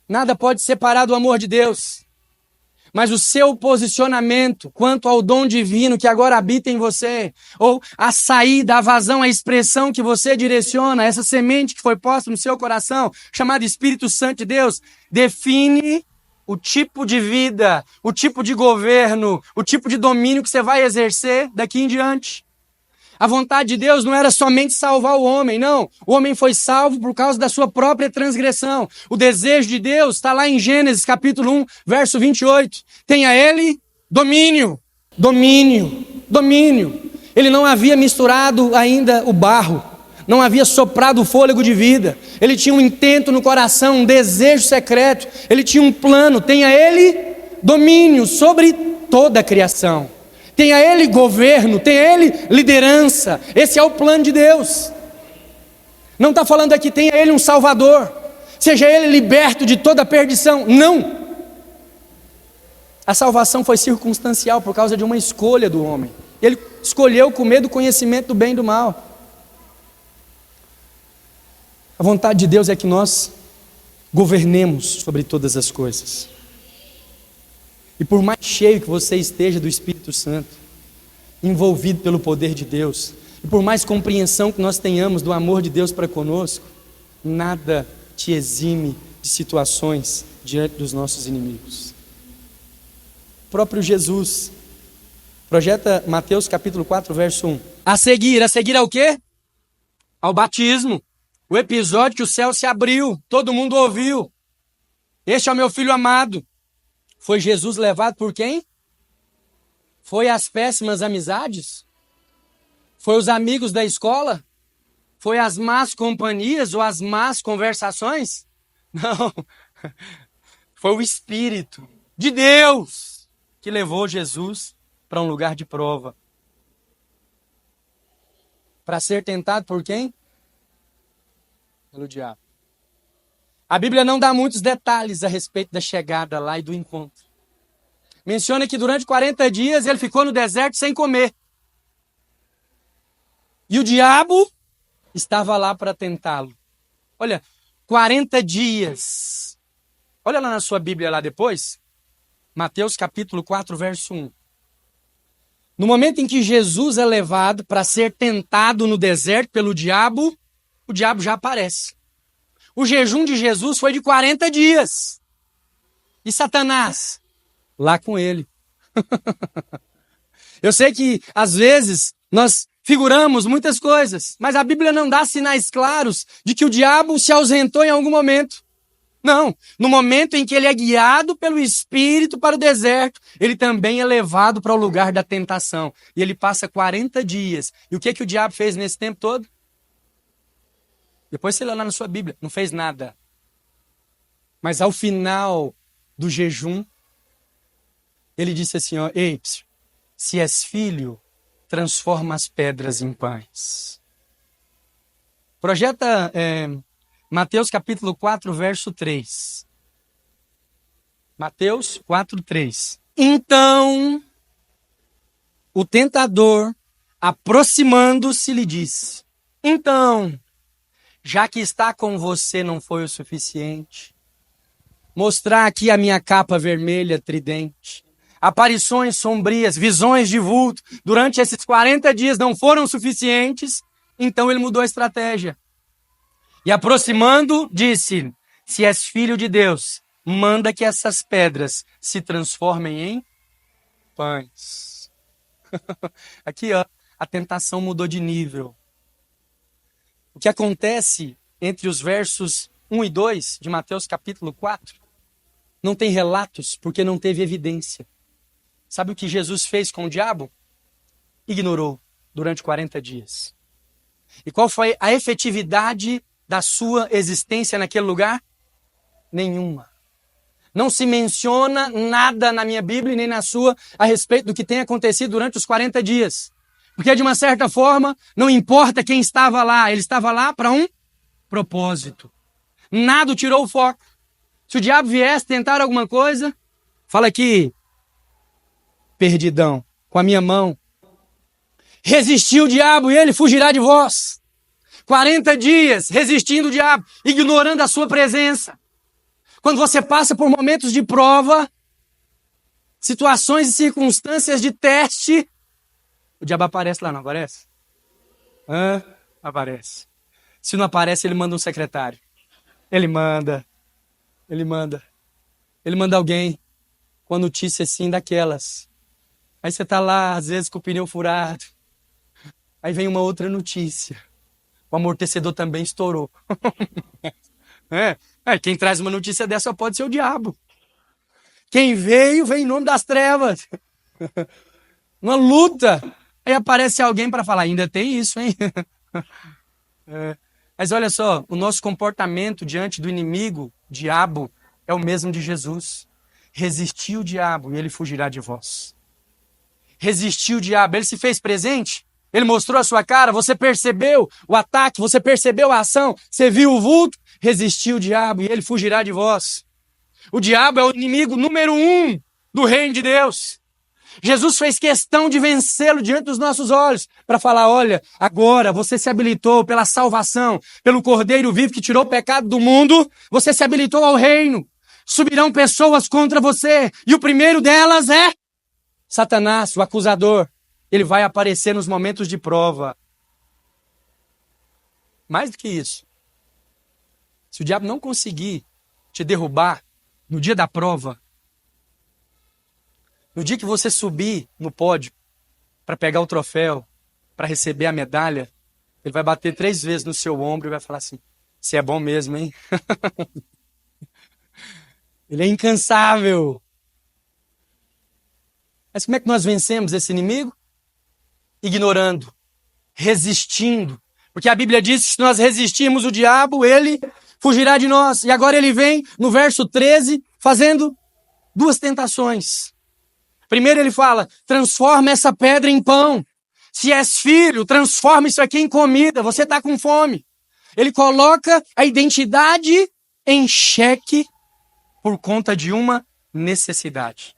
Nada pode separar do amor de Deus. Mas o seu posicionamento quanto ao dom divino que agora habita em você, ou a saída, a vazão, a expressão que você direciona, essa semente que foi posta no seu coração, chamada Espírito Santo de Deus, define o tipo de vida, o tipo de governo, o tipo de domínio que você vai exercer daqui em diante. A vontade de Deus não era somente salvar o homem, não. O homem foi salvo por causa da sua própria transgressão. O desejo de Deus está lá em Gênesis capítulo 1, verso 28. Tem a ele domínio, domínio, domínio. Ele não havia misturado ainda o barro, não havia soprado o fôlego de vida. Ele tinha um intento no coração, um desejo secreto. Ele tinha um plano. Tem a ele domínio sobre toda a criação. Tem a ele governo, tem a ele liderança. Esse é o plano de Deus. Não está falando aqui, tem a ele um salvador. Seja ele liberto de toda a perdição. Não. A salvação foi circunstancial por causa de uma escolha do homem. Ele escolheu comer do conhecimento do bem e do mal. A vontade de Deus é que nós governemos sobre todas as coisas. E por mais cheio que você esteja do Espírito Santo, envolvido pelo poder de Deus, e por mais compreensão que nós tenhamos do amor de Deus para conosco, nada te exime de situações diante dos nossos inimigos. O próprio Jesus projeta Mateus capítulo 4, verso 1. A seguir ao quê? Ao batismo. O episódio que o céu se abriu, todo mundo ouviu. Este é o meu filho amado. Foi Jesus levado por quem? Foi as péssimas amizades? Foi os amigos da escola? Foi as más companhias ou as más conversações? Não. Foi o Espírito de Deus que levou Jesus para um lugar de prova. Para ser tentado por quem? Pelo diabo. A Bíblia não dá muitos detalhes a respeito da chegada lá e do encontro. Menciona que durante 40 dias ele ficou no deserto sem comer. E o diabo estava lá para tentá-lo. Olha, 40 dias. Olha lá na sua Bíblia lá depois. Mateus capítulo 4, verso 1. No momento em que Jesus é levado para ser tentado no deserto pelo diabo, o diabo já aparece. O jejum de Jesus foi de 40 dias. E Satanás? Lá com ele. Eu sei que, às vezes, nós figuramos muitas coisas, mas a Bíblia não dá sinais claros de que o diabo se ausentou em algum momento. Não. No momento em que ele é guiado pelo Espírito para o deserto, ele também é levado para o lugar da tentação. E ele passa 40 dias. E o que o diabo fez nesse tempo todo? Depois você lê lá na sua Bíblia, não fez nada. Mas ao final do jejum, ele disse assim, ó, ei, se és filho, transforma as pedras em pães. Projeta Mateus capítulo 4, verso 3. Mateus 4:3. Então, o tentador, aproximando-se, lhe disse: então, já que estar com você não foi o suficiente, mostrar aqui a minha capa vermelha tridente, aparições sombrias, visões de vulto, durante esses 40 dias não foram suficientes, então ele mudou a estratégia. E aproximando, disse: se és filho de Deus, manda que essas pedras se transformem em pães. Aqui, ó, a tentação mudou de nível. O que acontece entre os versos 1 e 2 de Mateus capítulo 4, não tem relatos porque não teve evidência. Sabe o que Jesus fez com o diabo? Ignorou durante 40 dias. E qual foi a efetividade da sua existência naquele lugar? Nenhuma. Não se menciona nada na minha Bíblia e nem na sua a respeito do que tem acontecido durante os 40 dias. Porque, de uma certa forma, não importa quem estava lá, ele estava lá para um propósito. Nada o tirou o foco. Se o diabo viesse tentar alguma coisa, fala aqui, perdidão, com a minha mão. Resistiu o diabo e ele fugirá de vós. 40 dias resistindo o diabo, ignorando a sua presença. Quando você passa por momentos de prova, situações e circunstâncias de teste, o diabo aparece lá, não aparece? Aparece. Se não aparece, ele manda um secretário. Ele manda alguém com a notícia assim daquelas. Aí você tá lá, às vezes com o pneu furado. Aí vem uma outra notícia. O amortecedor também estourou. Quem traz uma notícia dessa pode ser o diabo. Quem veio em nome das trevas. Uma luta. Aí aparece alguém para falar, ainda tem isso, hein? Mas olha só, o nosso comportamento diante do inimigo, diabo, é o mesmo de Jesus. Resistiu o diabo e ele fugirá de vós. Resistiu o diabo, ele se fez presente, ele mostrou a sua cara, você percebeu o ataque, você percebeu a ação, você viu o vulto, resistiu o diabo e ele fugirá de vós. O diabo é o inimigo número 1 do reino de Deus. Jesus fez questão de vencê-lo diante dos nossos olhos, para falar, olha, agora você se habilitou pela salvação, pelo Cordeiro vivo que tirou o pecado do mundo, você se habilitou ao reino. Subirão pessoas contra você, e o primeiro delas é Satanás, o acusador. Ele vai aparecer nos momentos de prova. Mais do que isso, se o diabo não conseguir te derrubar no dia da prova, no dia que você subir no pódio para pegar o troféu, para receber a medalha, ele vai bater 3 vezes no seu ombro e vai falar assim, você é bom mesmo, hein? Ele é incansável. Mas como é que nós vencemos esse inimigo? Ignorando, resistindo. Porque a Bíblia diz que se nós resistirmos o diabo, ele fugirá de nós. E agora ele vem no verso 13, fazendo 2 tentações. Primeiro ele fala, transforma essa pedra em pão. Se és filho, transforma isso aqui em comida. Você está com fome. Ele coloca a identidade em xeque por conta de uma necessidade.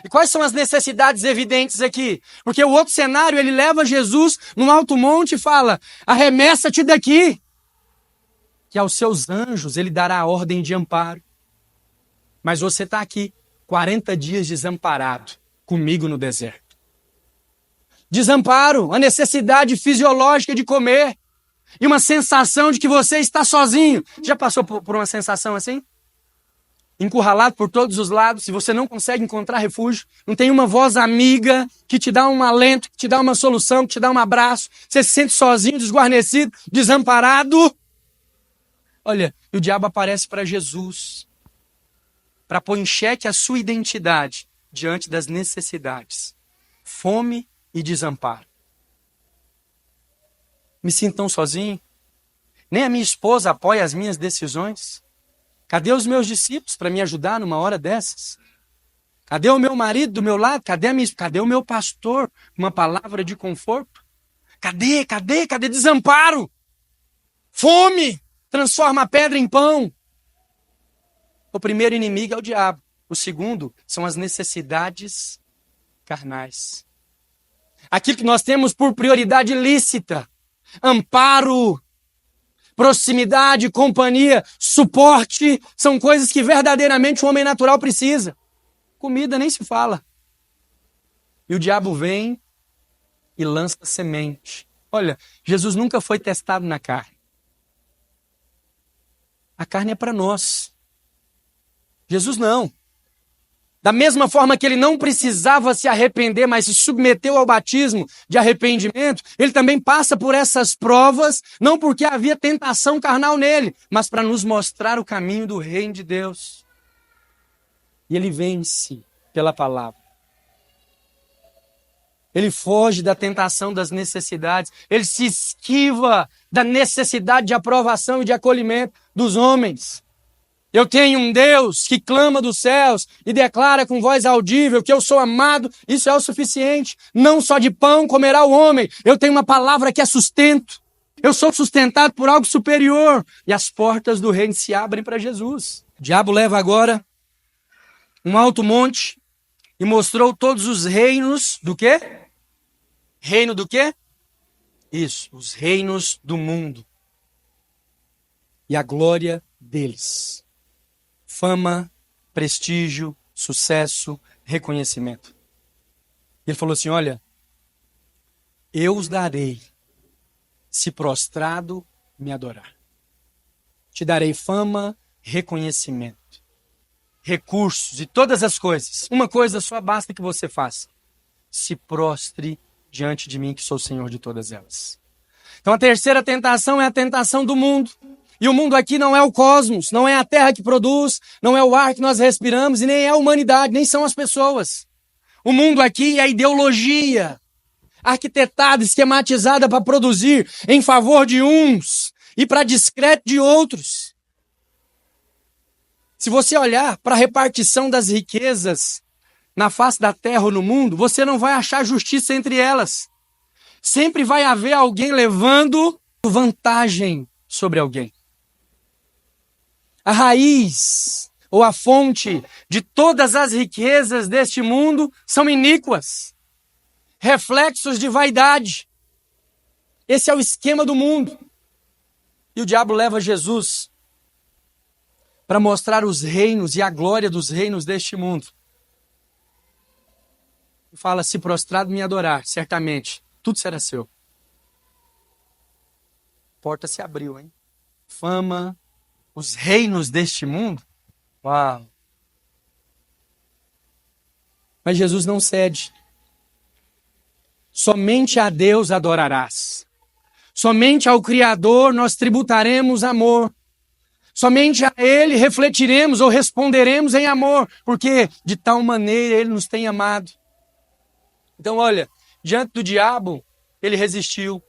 E quais são as necessidades evidentes aqui? Porque o outro cenário, ele leva Jesus num alto monte e fala, arremessa-te daqui. Que aos seus anjos ele dará a ordem de amparo. Mas você está aqui, 40 dias desamparado, comigo no deserto. Desamparo, a necessidade fisiológica de comer. E uma sensação de que você está sozinho. Já passou por uma sensação assim? Encurralado por todos os lados, se você não consegue encontrar refúgio, não tem uma voz amiga que te dá um alento, que te dá uma solução, que te dá um abraço, você se sente sozinho, desguarnecido, desamparado. Olha, e o diabo aparece para Jesus, para pôr em xeque a sua identidade diante das necessidades, fome e desamparo. Me sinto tão sozinho, nem a minha esposa apoia as minhas decisões. Cadê os meus discípulos para me ajudar numa hora dessas? Cadê o meu marido do meu lado? Cadê o meu pastor? Uma palavra de conforto? Cadê desamparo? Fome transforma a pedra em pão. O primeiro inimigo é o diabo. O segundo são as necessidades carnais. Aquilo que nós temos por prioridade lícita. Amparo, proximidade, companhia, suporte, são coisas que verdadeiramente o homem natural precisa. Comida nem se fala. E o diabo vem e lança semente. Olha, Jesus nunca foi testado na carne. A carne é para nós. Jesus não. Da mesma forma que ele não precisava se arrepender, mas se submeteu ao batismo de arrependimento, ele também passa por essas provas, não porque havia tentação carnal nele, mas para nos mostrar o caminho do reino de Deus. E ele vence pela palavra. Ele foge da tentação das necessidades, ele se esquiva da necessidade de aprovação e de acolhimento dos homens. Eu tenho um Deus que clama dos céus e declara com voz audível que eu sou amado, isso é o suficiente. Não só de pão comerá o homem, eu tenho uma palavra que é sustento. Eu sou sustentado por algo superior. E as portas do reino se abrem para Jesus. O diabo leva agora um alto monte e mostrou todos os reinos do quê? Reino do quê? Isso, os reinos do mundo. E a glória deles. Fama, prestígio, sucesso, reconhecimento. Ele falou assim, olha, eu os darei, se prostrado me adorar. Te darei fama, reconhecimento, recursos e todas as coisas. Uma coisa só basta que você faça. Se prostre diante de mim, que sou o Senhor de todas elas. Então a terceira tentação é a tentação do mundo. E o mundo aqui não é o cosmos, não é a terra que produz, não é o ar que nós respiramos e nem é a humanidade, nem são as pessoas. O mundo aqui é a ideologia, arquitetada, esquematizada para produzir em favor de uns e para descrédito de outros. Se você olhar para a repartição das riquezas na face da terra ou no mundo, você não vai achar justiça entre elas. Sempre vai haver alguém levando vantagem sobre alguém. A raiz ou a fonte de todas as riquezas deste mundo são iníquas, reflexos de vaidade. Esse é o esquema do mundo. E o diabo leva Jesus para mostrar os reinos e a glória dos reinos deste mundo. E fala, se prostrado me adorar, certamente, tudo será seu. A porta se abriu, hein? Fama, os reinos deste mundo. Uau! Mas Jesus não cede. Somente a Deus adorarás. Somente ao Criador nós tributaremos amor. Somente a Ele refletiremos ou responderemos em amor, porque de tal maneira Ele nos tem amado. Então, olha, diante do diabo, ele resistiu.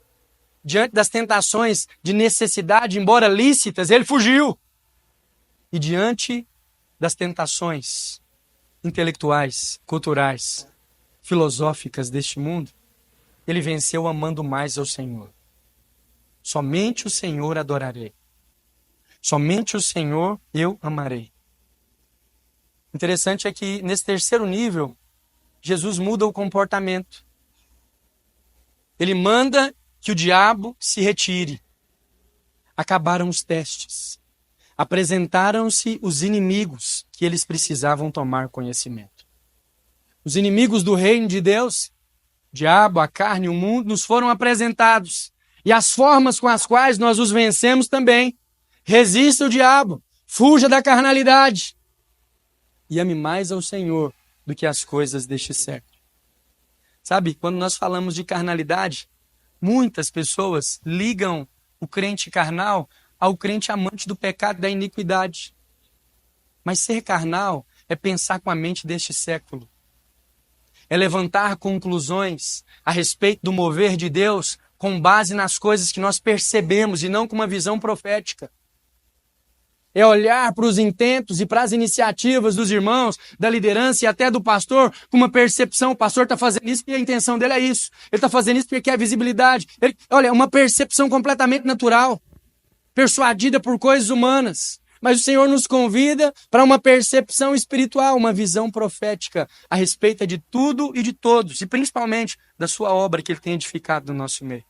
Diante das tentações de necessidade, embora lícitas, ele fugiu. E diante das tentações intelectuais, culturais, filosóficas deste mundo, ele venceu amando mais ao Senhor. Somente o Senhor adorarei. Somente o Senhor eu amarei. Interessante é que nesse terceiro nível, Jesus muda o comportamento. Ele manda que o diabo se retire. Acabaram os testes. Apresentaram-se os inimigos que eles precisavam tomar conhecimento. Os inimigos do reino de Deus, o diabo, a carne e o mundo, nos foram apresentados. E as formas com as quais nós os vencemos também. Resista o diabo, fuja da carnalidade. E ame mais ao Senhor do que as coisas deste século. Sabe, quando nós falamos de carnalidade, muitas pessoas ligam o crente carnal ao crente amante do pecado e da iniquidade. Mas ser carnal é pensar com a mente deste século. É levantar conclusões a respeito do mover de Deus com base nas coisas que nós percebemos e não com uma visão profética. É olhar para os intentos e para as iniciativas dos irmãos, da liderança e até do pastor, com uma percepção. O pastor está fazendo isso e a intenção dele é isso. Ele está fazendo isso porque quer visibilidade. Olha, uma percepção completamente natural, persuadida por coisas humanas. Mas o Senhor nos convida para uma percepção espiritual, uma visão profética a respeito de tudo e de todos, e principalmente da sua obra que Ele tem edificado no nosso meio.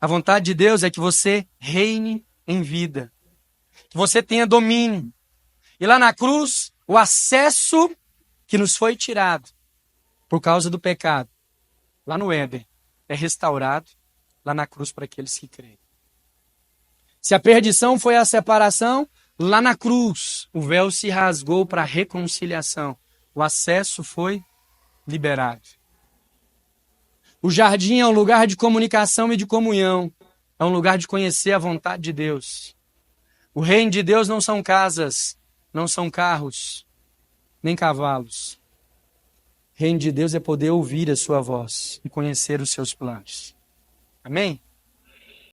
A vontade de Deus é que você reine em vida, que você tenha domínio. E lá na cruz, o acesso que nos foi tirado por causa do pecado, lá no Éden, é restaurado lá na cruz para aqueles que creem. Se a perdição foi a separação, lá na cruz o véu se rasgou para a reconciliação. O acesso foi liberado. O jardim é um lugar de comunicação e de comunhão. É um lugar de conhecer a vontade de Deus. O reino de Deus não são casas, não são carros, nem cavalos. O reino de Deus é poder ouvir a sua voz e conhecer os seus planos. Amém?